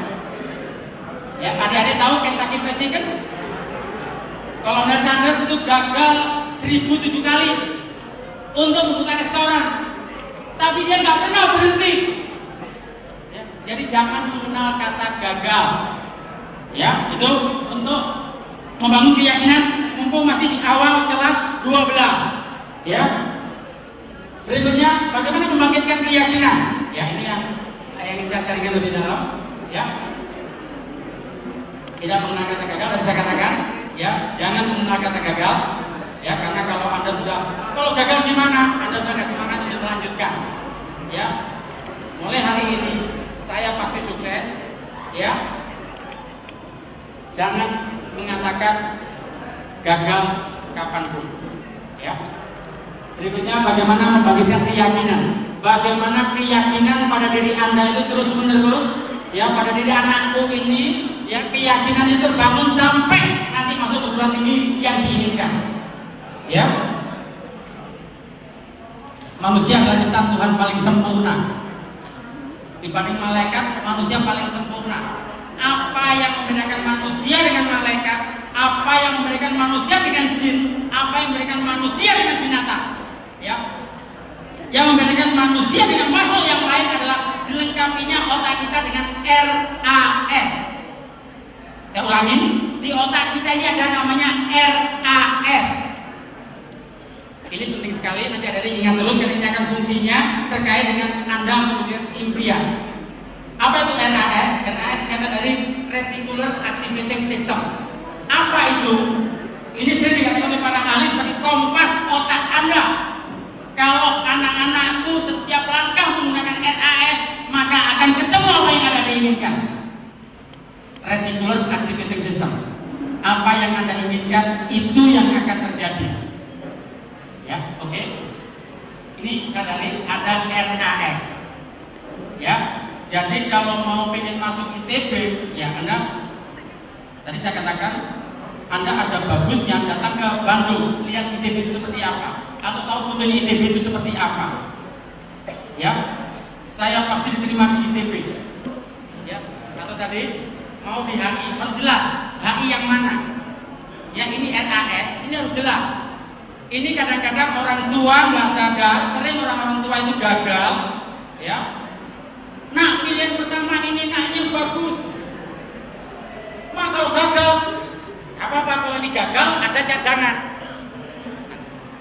Ya, adik-adik tahu Kentucky Fried Chicken? Kolonel Sanders itu gagal 1007 kali untuk membuka restoran, tapi dia nggak pernah berhenti. Ya, jadi jangan mengenal kata gagal. Ya, itu untuk membangun keyakinan mumpung masih di awal kelas 12. Ya. Berikutnya, bagaimana membangkitkan keyakinan? Ya, ini yang ingin saya carikan lebih dalam. Ya. Tidak mengenal kata gagal, tadi saya katakan, ya, jangan mengenal kata gagal. Ya, karena kalau gagal gimana? Anda sudah nggak semangat untuk melanjutkan. Ya, mulai hari ini saya pasti sukses. Ya, jangan mengatakan gagal kapanpun. Ya. Berikutnya, bagaimana membangkitkan keyakinan? Bagaimana keyakinan pada diri Anda itu terus menerus, ya, pada diri anakku ini, ya, keyakinan itu terbangun sampai nanti masuk perguruan tinggi yang diinginkan. Ya, manusia adalah ciptaan Tuhan paling sempurna. Dibanding malaikat, manusia paling sempurna. Apa yang membedakan manusia dengan malaikat? Apa yang membedakan manusia dengan jin? Apa yang membedakan manusia dengan binatang? Ya, yang membedakan manusia dengan makhluk yang lain adalah dilengkapinya otak kita dengan RAS. Saya ulangi, di otak kita ini ada namanya RAS. Ini penting sekali, nanti ada yang ingat terus karena ini akan fungsinya terkait dengan Anda membuat impian. Apa itu RAS? RAS kata dari Reticular Activating System. Apa itu? Ini sering dikatakan oleh para ahli sebagai kompas otak Anda. Kalau anak-anakku setiap langkah menggunakan RAS, maka akan ketemu apa yang Anda inginkan. Reticular Activating System. Apa yang Anda inginkan, itu yang akan terjadi. Ya, oke. Ini sadari ada RAS. Ya, jadi kalau mau pengen masuk ITB, ya Anda, tadi saya katakan, Anda ada bagusnya datang ke Bandung, lihat ITB itu seperti apa, atau tahu foto ITB itu seperti apa. Ya, saya pasti diterima di ITB. Ya, atau tadi mau di HI, harus jelas HI yang mana. Yang ini RAS, ini harus jelas. Ini kadang-kadang orang tua nggak sadar, sering orang-orang tua itu gagal. Ya, nah pilihan pertama ini naknya bagus. Mak kalau gagal, apa-apa kalau ini gagal ada cadangan.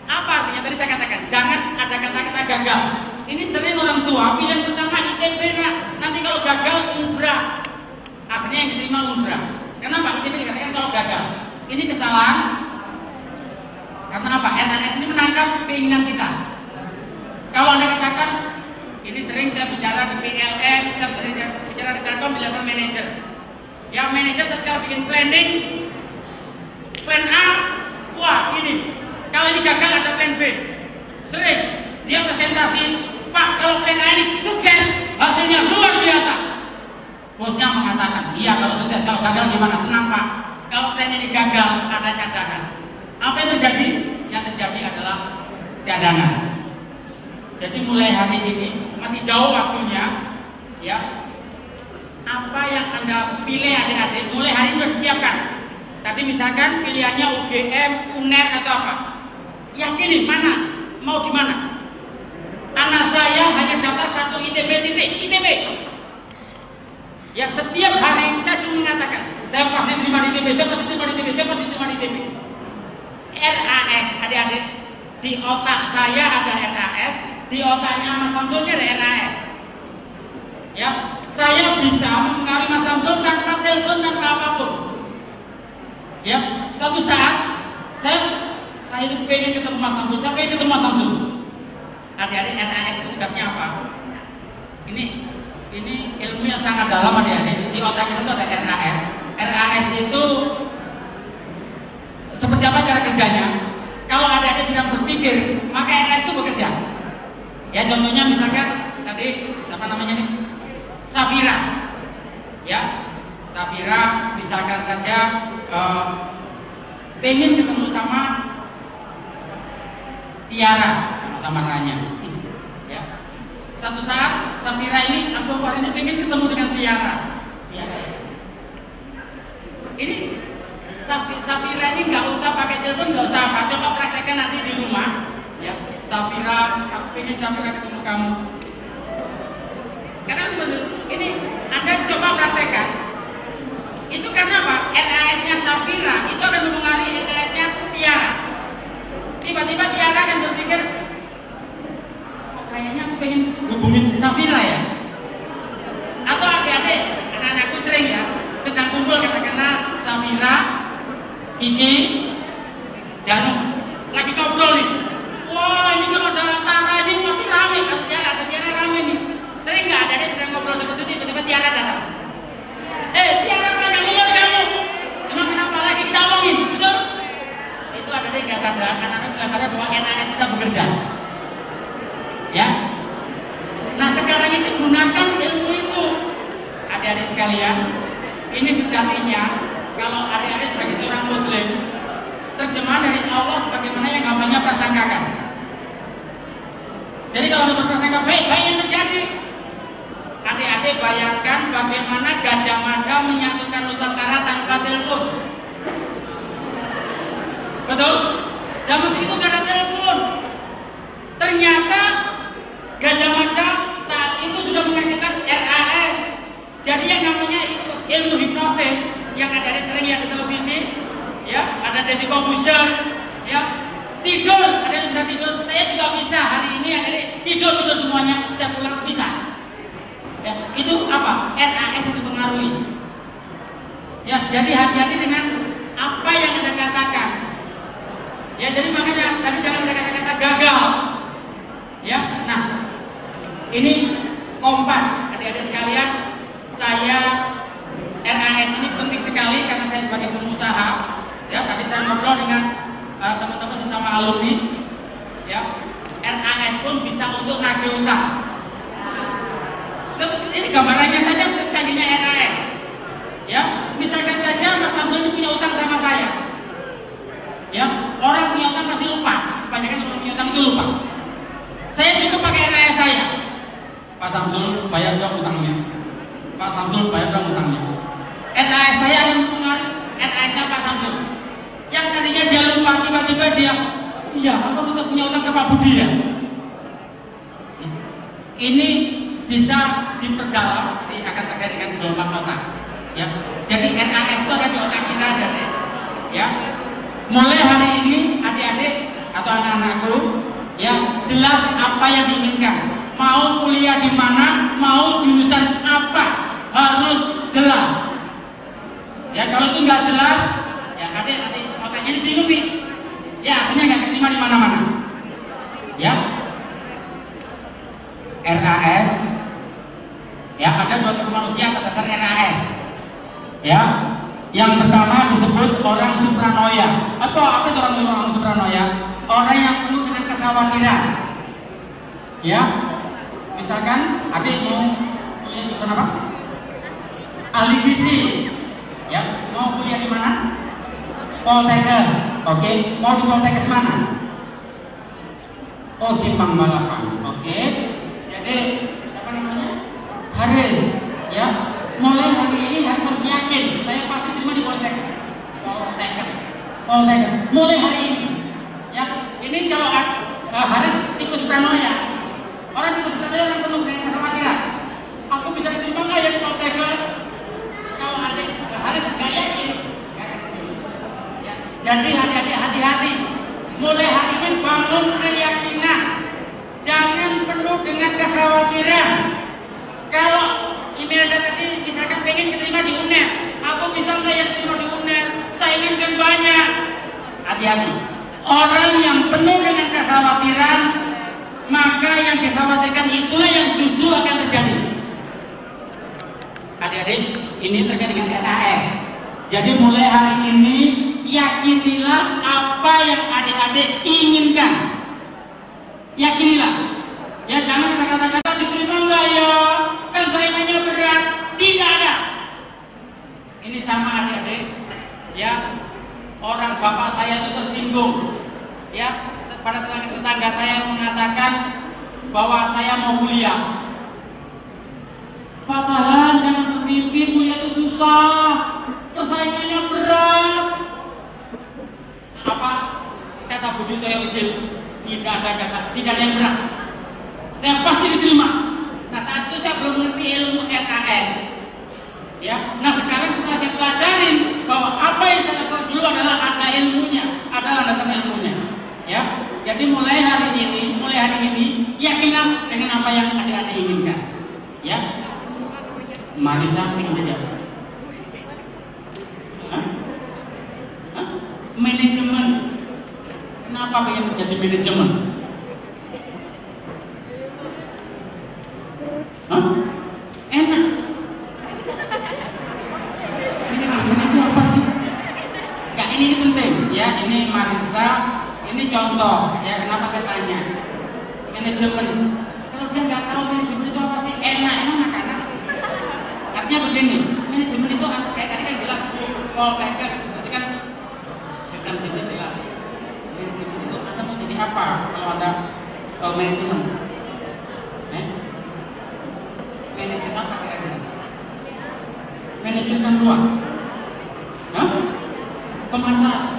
Apa artinya tadi saya katakan? Jangan ada kata-kata gagal. Ini sering orang tua pilihan pertama ITB nak. Nanti kalau gagal umrah. Akhirnya yang diterima umrah. Kenapa ITB dikatakan kalau gagal? Ini kesalahan. Karena apa? RAS ini menangkap keinginan kita. Kalau Anda katakan, ini sering saya bicara di PLN, saya bicara di Telkom di level manager. Yang manager ketika bikin planning, plan A, wah ini, kalau ini gagal ada plan B. Sering dia presentasi, Pak kalau plan A ini sukses, hasilnya luar biasa. Bosnya mengatakan, iya kalau sukses, kalau gagal gimana? Tenang Pak, kalau plan ini gagal ada cadangan. Apa yang terjadi? Yang terjadi adalah cadangan. Jadi mulai hari ini masih jauh waktunya, ya. Apa yang Anda pilih adik-adik, mulai hari ini sudah disiapkan. Tadi misalkan pilihannya UGM, UNER atau apa? Yakini mana? Mau di mana? Anak saya hanya dapat satu ITB titik, ITB. Ya setiap hari saya selalu mengatakan, saya pasti terima di ITB, saya pasti terima di ITB, saya pasti terima di ITB. RAS, adik-adik, di otak saya ada RAS, di otaknya Mas Samsul ada RAS. Ya, saya bisa mempengaruhi Mas Samsul tanpa telepon tanpa apapun. Ya, suatu saat saya pengen ketemu Mas Samsul, saya pengen ketemu Mas Samsul. Adik-adik, RAS itu tugasnya apa? Ini ilmu yang sangat dalam adik-adik. Di otak kita itu ada RAS. RAS itu seperti apa cara kerjanya? Kalau adik-adik sedang berpikir, maka RAS itu bekerja. Ya contohnya misalkan tadi siapa namanya nih? Safira. Ya, Safira misalkan saja pengen ketemu sama Tiara, sama Ranya. Ya, Satu saat Safira ini, Abdul Bahar ini pengen ketemu dengan Tiara. Ini Safira ini nggak usah pakai telepon, nggak usah apa, coba praktekkan nanti di rumah. Ya, Safira, aku pengen Safira ketemu kamu. Karena ini Anda coba praktekkan. Itu karena apa? NAS-nya Safira itu akan mempengaruhi NAS-nya Tiara. Tiba-tiba Tiara akan berpikir, oh, kayaknya aku pengen hubungin Safira ya. Atau adik-adik, anak-anakku sering ya, sedang kumpul katakanlah Safira, Iki, dan lagi ngobrol nih. Wah, ini kalau ada Tara ini pasti rame, ada Tiara rame nih. Sering nggak ada adik sedang ngobrol seperti itu, tiba-tiba Tiara datang. Tiara banyak ngomong kamu. Emang kenapa lagi kita omongin, betul? Itu ada deh nggak sadar, anak-anak nggak sadar bahwa NAS kita bekerja. Ya. Nah sekarang itu gunakan ilmu itu, adik-adik sekalian. Ini sejatinya kalau adik-adik sebagai seorang Muslim, terjemahan dari Allah sebagaimana yang namanya prasangkakan. Jadi kalau berprasangka baik-baik yang terjadi. Adik-adik bayangkan bagaimana Gajah Mada menyatukan Nusantara tanpa telepon. Betul? Zaman segitu gak ada telepon. Ternyata Gajah Mada saat itu sudah mengaktifkan RAS. Jadi yang namanya itu ilmu hipnosis yang ada sering lihat di televisi, ya, ada Deddy Corbuzier, ya, tidur, ada yang bisa tidur. Saya juga bisa hari ini ada tidur semuanya, saya pulang bisa. Ya, itu apa? NAS yang dipengaruhi. Ya, jadi hati-hati dengan apa yang Anda katakan. Ya, jadi makanya tadi jangan ada kata-kata gagal. Ya, nah, ini Kompas, adik-adik sekalian, saya NAS ini penting sekali karena saya sebagai pengusaha. Ya, tadi saya ngobrol dengan teman-teman sesama alumni. Ya, NAS pun bisa untuk nagih utang. Ini gambarannya saja canggihnya NAS. Ya, misalkan saja Mas Samsul ini punya utang sama saya. Ya, orang punya utang pasti lupa. Kebanyakan orang punya utang itu lupa. Saya cukup pakai NAS saya. Pak Samsul bayar dong utangnya. Pak Samsul bayar dong utangnya. NAS saya akan mempengaruhi NAS-nya Pak Samsul. Yang tadinya dia lupa, tiba-tiba dia, iya, aku tetap punya utang ke Pak Budi ya. Ini bisa diperdalam, akan terkait dengan gelombang otak. Ya, jadi NAS itu ada di otak kita, ya. Mulai hari ini, adik-adik atau anak-anakku, ya jelas apa yang diinginkan. Mau kuliah di mana, mau jurusan apa, harus jelas. Ya, kalau itu nggak jelas, ya adik-adik otaknya ini bingung nih. Ya, akhirnya nggak keterima di mana-mana. Ya, RAS. Ya, ada dua tipe manusia atas dasar NAS. Ya, yang pertama disebut orang supranoia. Apa itu orang supranoia? Orang yang penuh dengan kekhawatiran. Ya, misalkan adik mau kuliah jurusan apa? Ahli gizi. Ya, mau kuliah di mana? Poltekkes. Oke, mau di Poltekkes mana? Oh, Simpang Balapan. Oke. Jadi apa namanya? Haris, ya, mulai hari ini harus yakin saya pasti terima di Poltekkes. Mulai hari ini, ya, ini kalau Haris tipe paranoia, orang tipe paranoia yang penuh dengan kekhawatiran. Aku bisa diterima nggak ya di Poltekkes? Kalau ada Haris nggak yakin. Ya, jadi hati-hati. Mulai hari ini bangun keyakinan, jangan penuh dengan kekhawatiran. Kalau email Anda tadi misalkan pengen diterima di UNER, aku bisa nggak ya diterima di UNER? Saya inginkan banyak. Hati-hati. Orang yang penuh dengan kekhawatiran, maka yang dikhawatirkan itulah yang justru akan terjadi. Adik-adik, ini terkait dengan NAS. Jadi mulai hari ini yakinilah apa yang adik-adik inginkan. Yakinilah. Ya, jangan kata-kata diterima enggak ya? Kan saingannya berat. Tidak ada. Ini sama adik-adik. Ya, orang bapak saya itu tersinggung. Ya, pada tetangga saya mengatakan bahwa saya mau kuliah. Pak Dahlan, jangan bermimpi, kuliah itu susah, persaingannya berat. Apa kata budi saya kecil? Tidak ada yang berat. Saya pasti diterima. Nah, saat itu saya belum mengerti ilmu RKS. Ya, nah sekarang setelah saya pelajarin bahwa apa yang saya lakukan dulu adalah ada ilmunya, ada landasan ilmunya. Ya, jadi mulai hari ini, yakinlah dengan apa yang adik-adik inginkan. Ya, Marisa ingin jadi apa? Manajemen. Kenapa pengen jadi manajemen? Enak. Manajemen itu apa sih? Enggak, ini penting ya. Ini Marisa, ini contoh ya. Kenapa saya tanya? Manajemen. Kalau dia nggak tahu manajemen itu apa sih? Enak karena artinya begini. Manajemen itu kayak tadi kan jelas Poltekkes, berarti kan bukan bisa jelas. Manajemen itu Anda mau jadi apa kalau Anda manajemen? Manajemen apa kira-kira? Manajemen luas. Pemasaran.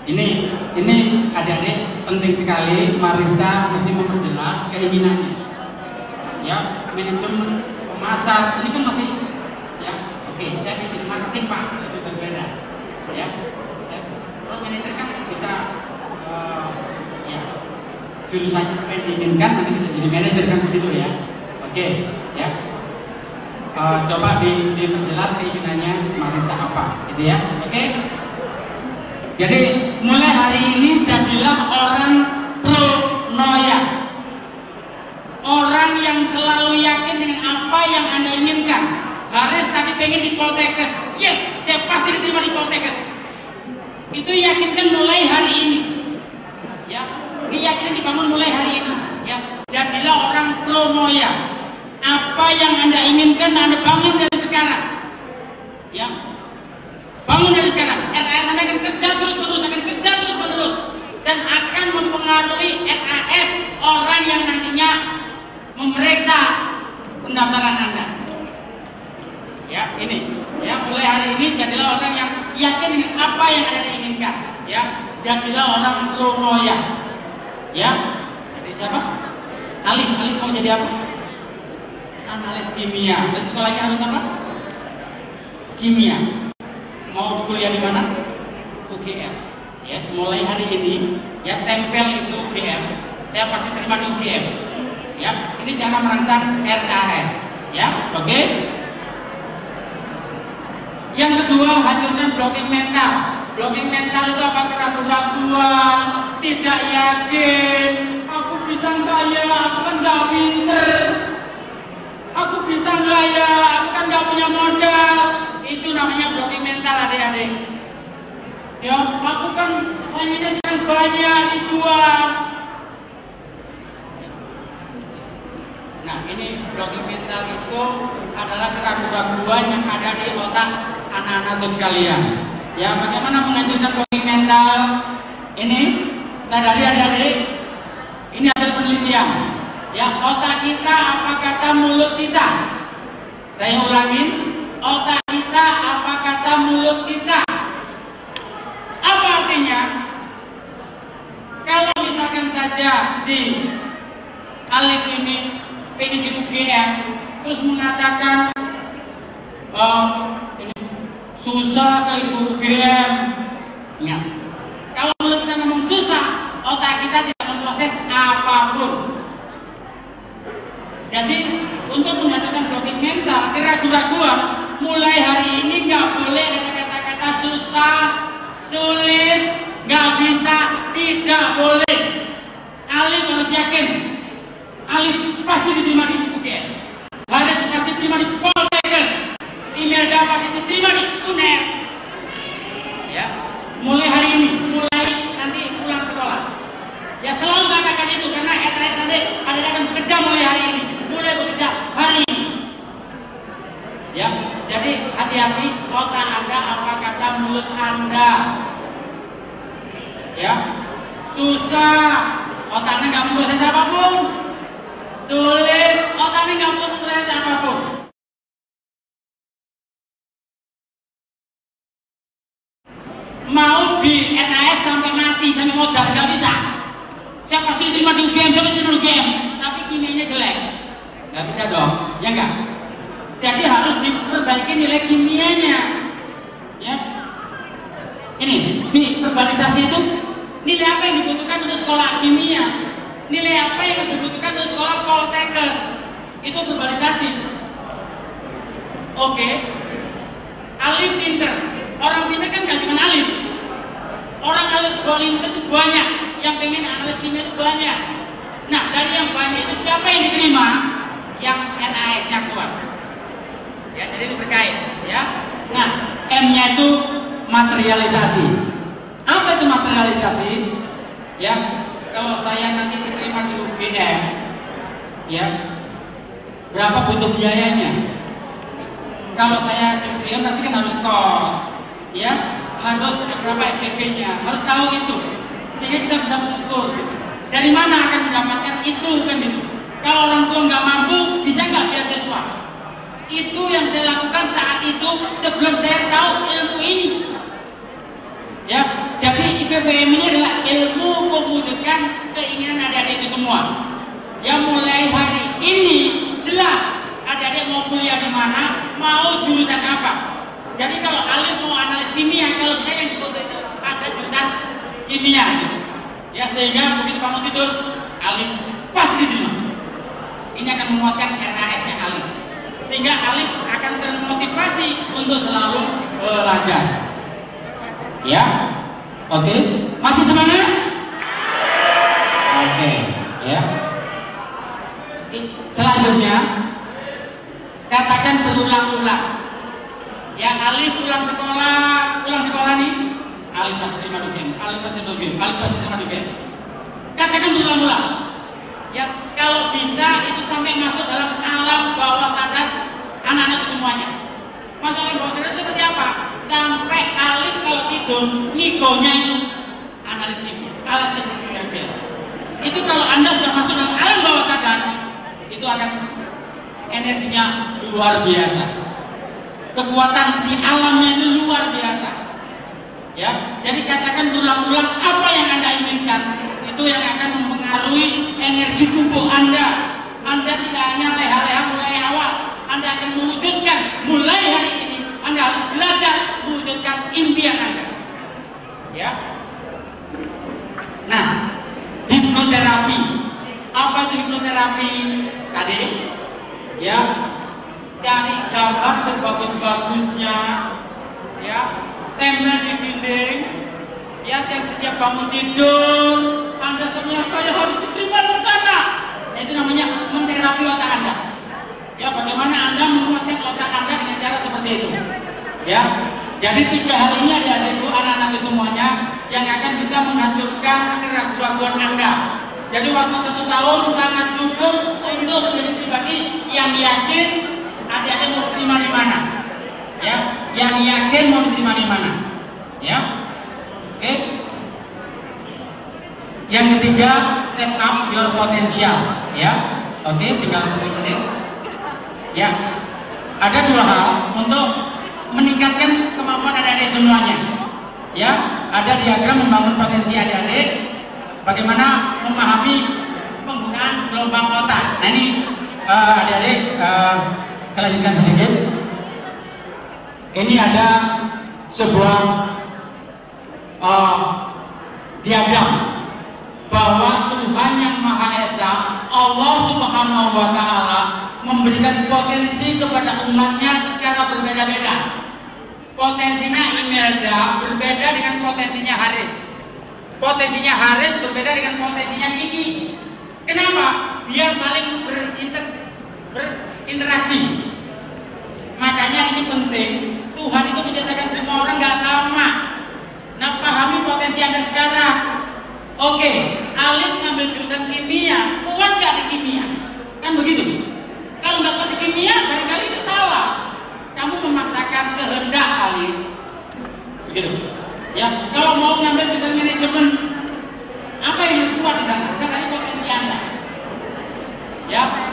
Ini adik-adik penting sekali Marisa mesti memperjelas keinginannya. Ya, manajemen pemasar ini kan masih ya. Oke, saya bikin marketing Pak, itu berbeda. Ya, kalau manajer kan bisa ya jurusan apa yang diinginkan nanti bisa jadi manajer kan begitu ya. Oke, ya. Coba diperjelas keinginannya Marisa apa, gitu ya. Oke. Jadi mulai hari ini jadilah orang pro noya, orang yang selalu yakin dengan apa yang Anda inginkan. Haris tadi pengen di Poltekkes, yes, saya pasti diterima di Poltekkes. Itu yakinkan mulai hari ini, ya. Ini yakin dibangun mulai hari ini, ya. Jadilah orang pro noya. Apa yang Anda inginkan Anda bangun dari sekarang, ya. Bangun dari sekarang. RAS Anda akan kerja terus, dan akan mempengaruhi RAS orang yang nantinya memeriksa pendaftaran Anda. Ya, ini. Ya, mulai hari ini jadilah orang yang yakin dengan apa yang Anda inginkan. Ya, jadilah orang pro noya. Ya, jadi siapa? Alif mau jadi apa? Analis kimia. Dan sekolahnya harus apa? Kimia. Mau kuliah di mana? UGM. Yes, mulai hari ini ya tempel itu UGM. Saya pasti terima di UGM. Ya, ini cara merangsang RAS. Ya, oke. Yang kedua, hasilkan blocking mental. Blocking mental itu apa? Keraguan, tidak yakin. Aku bisa nggak ya? Aku kan nggak pinter. Aku bisa nggak ya? Aku kan nggak punya modal. Itu namanya blocking mental, adik-adik. Ya, aku kan saingannya sekarang banyak dijual. Nah, ini blocking mental itu adalah keraguan yang ada di otak anak-anakku sekalian. Ya, bagaimana menghancurkan blocking mental? Ini sadari adik-adik. Ini hasil penelitian. Ya, otak kita apa kata mulut kita? Saya ulangin, otak kita apa kata mulut kita? Apa artinya? Kalau misalkan saja Alif ini pengen di UGM, terus mengatakan, ini susah ke UGM. Ya. Kalau mulut kita ngomong susah, otak kita tidak memproses apapun. Jadi untuk menghadapi blocking mental, keraguan, mulai hari ini nggak boleh ada kata-kata susah, sulit, nggak bisa, tidak boleh. Alif harus yakin, Alif pasti diterima di UGM, Haris pasti diterima di Poltekkes, Imelda pasti diterima di UNER. Ya, mulai hari ini, mulai nanti pulang sekolah. Ya selalu katakan itu karena RAS nanti akan bekerja mulai hari ini. Mulai bekerja hari ini. Ya, jadi hati-hati otak Anda apa kata mulut Anda. Ya, susah, otaknya nggak memproses apapun. Sulit, otaknya nggak memproses apapun. Mau di NAS sampai mati, sampai modal nggak bisa. Saya pasti terima di UGM, saya pasti terima di UGM, tapi kimianya jelek, nggak bisa dong, ya nggak? Jadi harus diperbaiki nilai kimianya, ya. Ini di verbalisasi itu nilai apa yang dibutuhkan untuk sekolah kimia, nilai apa yang dibutuhkan untuk sekolah poltekkes, itu verbalisasi. Oke, alif pinter, orang pinter kan nggak cuma alif, orang alif golim itu banyak, yang pengen alif kimia itu banyak. Nah dari yang banyak itu siapa yang diterima? Yang NAS-nya kuat. Ya, jadi ini terkait, ya. Nah, M-nya itu materialisasi. Apa itu materialisasi? Ya, kalau saya nanti diterima di UGM, ya, berapa butuh biayanya? Kalau saya di UGM pasti kan harus kos, ya, harus berapa SPP-nya, harus tahu itu, sehingga kita bisa mengukur. Dari mana akan mendapatkan itu kan itu? Kalau orang tua nggak mampu, bisa nggak beasiswa? Itu yang saya lakukan saat itu sebelum saya tahu ilmu ini. Ya, jadi IPPM ini adalah ilmu mewujudkan keinginan adik-adik semua. Ya, mulai hari ini jelas adik-adik mau kuliah di mana, mau jurusan apa. Jadi kalau Alif mau analis kimia, kalau saya yang dibutuhkan itu ada jurusan kimia. Ya, sehingga begitu kamu tidur, Alif pasti diterima. Ini akan menguatkan RAS-nya Alif. Sehingga Alif akan termotivasi untuk selalu belajar. Ya, oke, masih semangat? Oke, ya. Selanjutnya, katakan berulang-ulang. Ya, Alif pulang sekolah nih. Alif pasti terima UGM, Alif pasti terima UGM. Katakan berulang-ulang. Ya, kalau bisa itu sampai masuk dalam alam bawah sadar anak-anak semuanya. Masuk alam bawah sadar seperti apa? Sampai Alif kalau tidur, ngigonya itu analis kimia, alas kimia. Itu kalau Anda sudah masuk dalam alam bawah sadar, itu akan energinya luar biasa. Kekuatan di alamnya itu luar biasa. Ya, jadi katakan berulang-ulang apa yang Anda inginkan. Itu yang akan mempengaruhi energi tubuh Anda. Anda tidak hanya leha-leha mulai awal, Anda akan mewujudkan mulai hari ini. Anda harus belajar mewujudkan impian Anda. Ya. Nah, hipnoterapi. Apa itu hipnoterapi? Tadi, ya, cari gambar sebagus-bagusnya, ya, tempel di dinding. Ya, yang setiap bangun tidur, Anda semua saya harus diterima di sana. Nah, itu namanya menterapi otak Anda. Ya, bagaimana Anda menguatkan otak Anda dengan cara seperti itu. Ya, jadi 3 hal ini adik-adikku, anak-anakku semuanya yang akan bisa menghancurkan keraguan-keraguan Anda. Jadi waktu 1 tahun sangat cukup untuk menjadi pribadi yang yakin adik-adik mau diterima di mana. Ya, yang yakin mau diterima di mana. Ya. Oke. Yang ketiga, step up your potential, ya. Oke, tinggal 10 menit. Ya. Ada 2 hal untuk meningkatkan kemampuan adik-adik semuanya. Ya, ada diagram membangun potensi adik-adik, bagaimana memahami penggunaan gelombang otak. Nah, ini adik-adik saya lanjutkan sedikit. Ini ada sebuah diagram bahwa Tuhan yang Maha Esa, Allah Subhanahu wa Ta'ala, memberikan potensi kepada umatnya secara berbeda-beda. Potensinya Imelda berbeda dengan potensinya Haris. Potensinya Haris berbeda dengan potensinya Kiki. Kenapa? Biar saling berinteraksi. Makanya ini penting. Tuhan itu menciptakan semua orang nggak sama. Nah, pahami potensi Anda sekarang. Oke, Alif ngambil jurusan kimia, kuat nggak di kimia? Kan begitu. Kalau nggak kuat di kimia, barangkali itu salah. Kamu memaksakan kehendak Alif. Begitu. Ya, kalau mau ngambil jurusan manajemen, apa yang harus kuat di sana? Kan tadi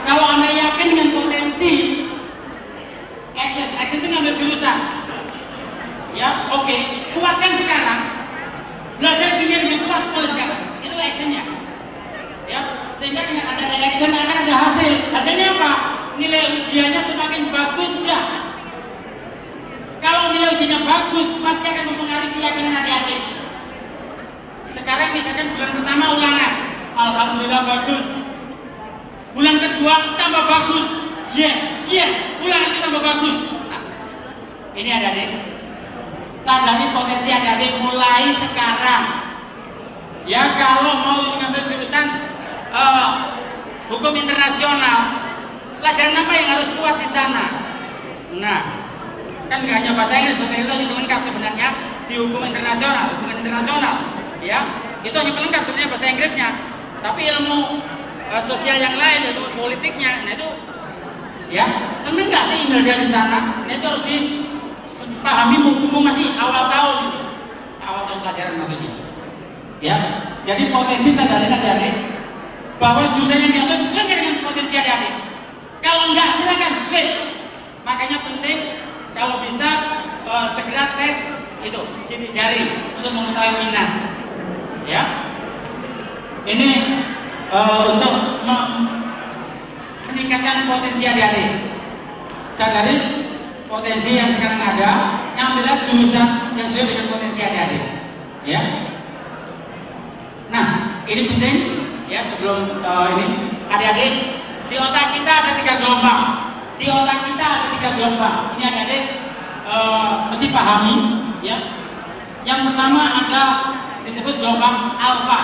Kalau Anda yakin dengan potensi action itu ngambil jurusan, ya oke, kuatkan sekarang, belajar kimia dengan kuat mulai sekarang, itu actionnya, ya, sehingga dengan ada action akan ada hasil. Hasilnya apa? Nilai ujiannya semakin bagus, sudah. Kalau nilai ujiannya bagus, pasti akan mempengaruhi keyakinan adik-adik. Sekarang misalkan bulan pertama ulangan, alhamdulillah bagus. Bulan kedua tambah bagus, yes, ulangan itu tambah bagus. Nah, ini adik-adik, sadari potensi adik-adik mulai sekarang. Ya, kalau mau mengambil jurusan hukum internasional, pelajaran apa yang harus kuat di sana? Nah, kan nggak hanya bahasa Inggris hanya pelengkap sebenarnya di hukum internasional, ya, itu hanya pelengkap sebenarnya bahasa Inggrisnya. Tapi ilmu sosial yang lain, yaitu politiknya, nah itu, ya, seneng nggak sih Imelda di sana? Nah itu harus dipahami mumpung masih awal tahun pelajaran maksudnya. Ya, jadi potensi sadari adik-adik bahwa jurusan yang diambil sesuai dengan potensi adik-adik. Kalau enggak, silakan switch. Makanya penting kalau bisa segera tes itu sidik jari untuk mengetahui minat. Ya, ini untuk meningkatkan potensi adik-adik. Sadari potensi yang sekarang ada, ambillah jurusan yang sesuai dengan potensi adik-adik. Ya. Nah, ini penting ya sebelum ini adik-adik, di otak kita ada 3 gelombang. Di otak kita ada 3 gelombang. Ini adik-adik mesti pahami ya. Yang pertama ada disebut gelombang alfa.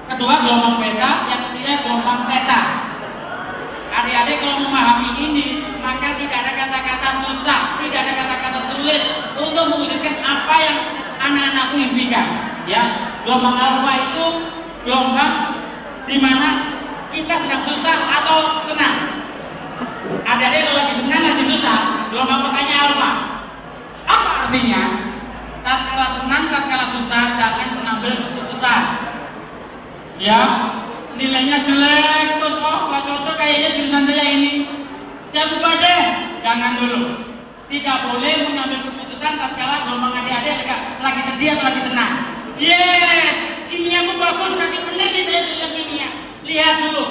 Kedua gelombang beta, yang ketiga gelombang theta. Adik-adik kalau memahami ini, maka tidak ada kata-kata susah, tidak ada kata-kata sulit untuk mewujudkan apa yang anak-anakku impikan. Ya, gelombang alfa itu gelombang di mana kita sedang susah atau senang. Adik-adik kalau lagi senang lagi susah, gelombang petanya alfa. Apa artinya? Tatkala senang, tatkala susah, jangan mengambil keputusan. Ya, nilainya jelek, terus Pak Coco kayaknya jurusan saya ini, saya ubah deh. Jangan dulu. Tidak boleh mengambil keputusan tatkala gelombang adik-adik lagi sedih atau lagi senang. Yes, kimia aku bagus, nanti benar nih saya jurusan kimia. Lihat dulu,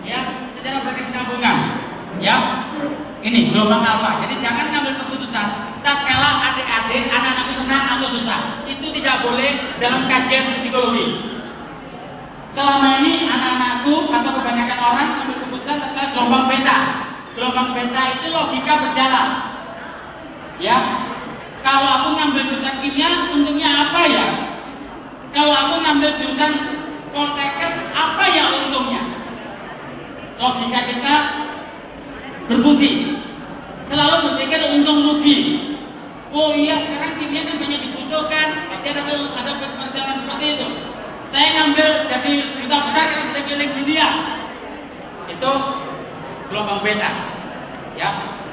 ya, secara berkesinambungan. Ya, ini gelombang alfa. Jadi jangan mengambil keputusan tatkala adik-adik, anak-anak senang atau susah. Itu tidak boleh dalam kajian psikologi. Selama ini anak-anakku atau kebanyakan orang ambil keputusan tentang gelombang beta. Gelombang beta itu logika berjalan. Ya, kalau aku ngambil jurusan kimia, untungnya apa ya? Kalau aku ngambil jurusan Poltekkes, apa ya untungnya? Logika kita berfungsi. Selalu berpikir untung rugi. Oh iya, sekarang kimia kan banyak dibutuhkan, pasti ada pertimbangan seperti itu. Saya ngambil jadi duta besar kalau bisa keliling dunia. Itu gelombang beta. Ya.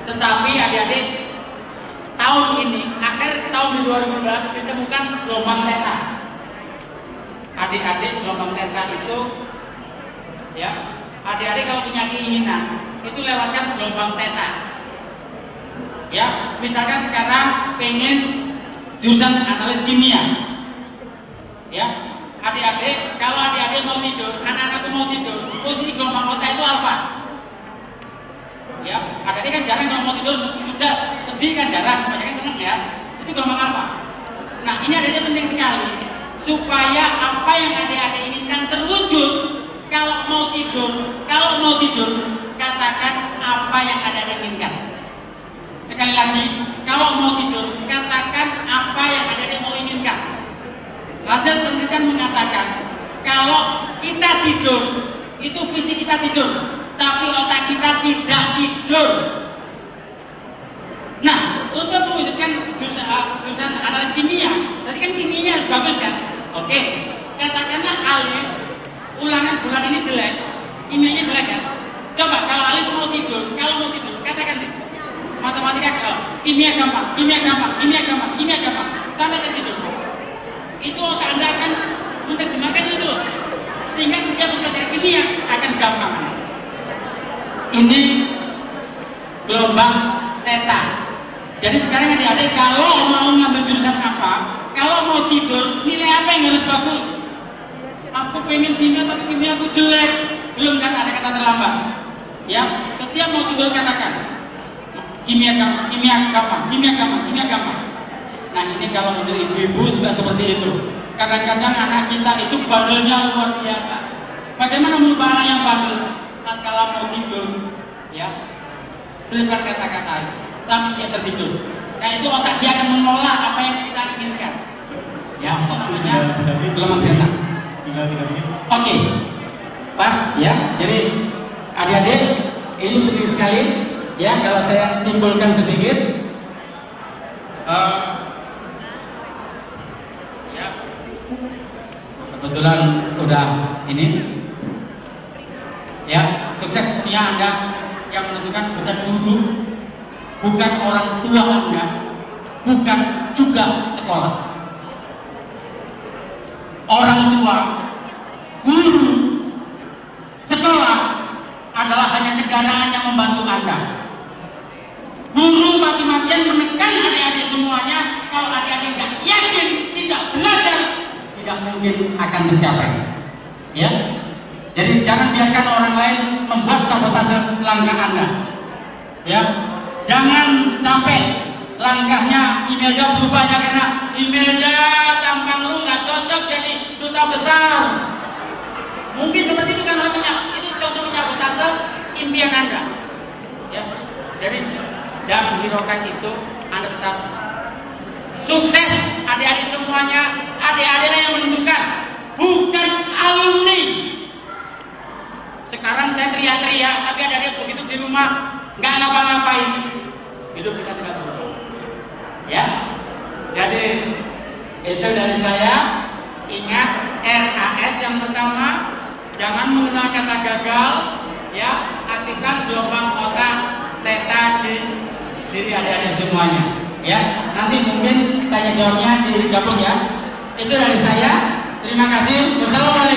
Tetapi adik-adik, tahun ini, akhir tahun 2012 ditemukan gelombang theta. Adik-adik, gelombang theta itu, ya, adik-adik kalau punya keinginan, itu lewatkan gelombang theta. Ya, misalkan sekarang pengen jurusan analis kimia. Ya, adik-adik, kalau adik-adik mau tidur, anak-anakku mau tidur, posisi gelombang otak itu alfa. Ya, adik-adik kan jarang kalau mau tidur sudah sedih kan jarang, kebanyakan senang ya. Itu gelombang alfa. Nah, ini adik-adik penting sekali supaya apa yang adik-adik inginkan terwujud. Kalau mau tidur, katakan apa yang adik-adik inginkan. Sekali lagi, kalau mau tidur, katakan apa yang adik-adik mau inginkan. Hasil penelitian mengatakan kalau kita tidur, itu visi kita tidur, tapi otak kita tidak tidur. Nah, untuk mewujudkan jurusan analis kimia, berarti kan kimianya harus bagus kan? Oke, katakanlah Alif ulangan bulan ini jelek, kimianya jelek kan? Coba kalau Alif mau tidur, katakan deh, matematika kimia gampang, sampai tertidur. Itu otak Anda akan menerjemahkan itu. sehingga setiap pelajaran kimia akan gampang. Ini gelombang theta. Jadi sekarang adik-adik kalau mau ngambil jurusan apa, kalau mau tidur, nilai apa yang harus bagus? Aku pengen kimia tapi kimia aku jelek. Belum kan ada kata terlambat. Ya, setiap mau tidur katakan kimia gampang. Nah ini kalau menjadi ibu-ibu juga seperti itu. Kadang-kadang anak kita itu bandelnya luar biasa. Bagaimana merubah anak yang bandel? Kalau mau tidur, ya, selipkan kata-kata itu sampai dia tertidur. Nah itu otak dia akan menolak apa yang kita inginkan. Ya, itu namanya gelombang theta. Oke, pas ya. Jadi adik-adik ini penting sekali. Ya, kalau saya simpulkan sedikit, ya, kebetulan udah ini, ya, sukses punya Anda yang menentukan bukan guru, bukan orang tua Anda, bukan juga sekolah. Orang tua, guru, sekolah adalah hanya kendaraan yang membantu Anda. Guru mati-matian menekan adik-adik semuanya. Kalau adik-adik tidak yakin, tidak belajar, tidak mungkin akan tercapai. Ya, jadi jangan biarkan orang lain membuat sabotase langkah Anda. Ya, jangan sampai langkahnya Imelda berubahnya karena Imelda tampang lu nggak cocok jadi duta besar. Mungkin seperti itu kan namanya. Itu contohnya sabotase impian Anda. Ya, jadi jangan hiraukan itu. Anda tetap sukses. Adik-adik semuanya, adik-adik yang menentukan, bukan alumni. Sekarang saya teriak-teriak, tapi adik-adik begitu di rumah nggak ngapa-ngapain. Hidup kita tidak berubah. Ya, jadi itu dari saya. Ingat RAS yang pertama, jangan mengenal kata gagal. Ya, aktifkan gelombang otak theta di diri adik-adik semuanya. Ya, nanti mungkin tanya jawabnya digabung ya. Itu dari saya. Terima kasih. Wassalamualaikum.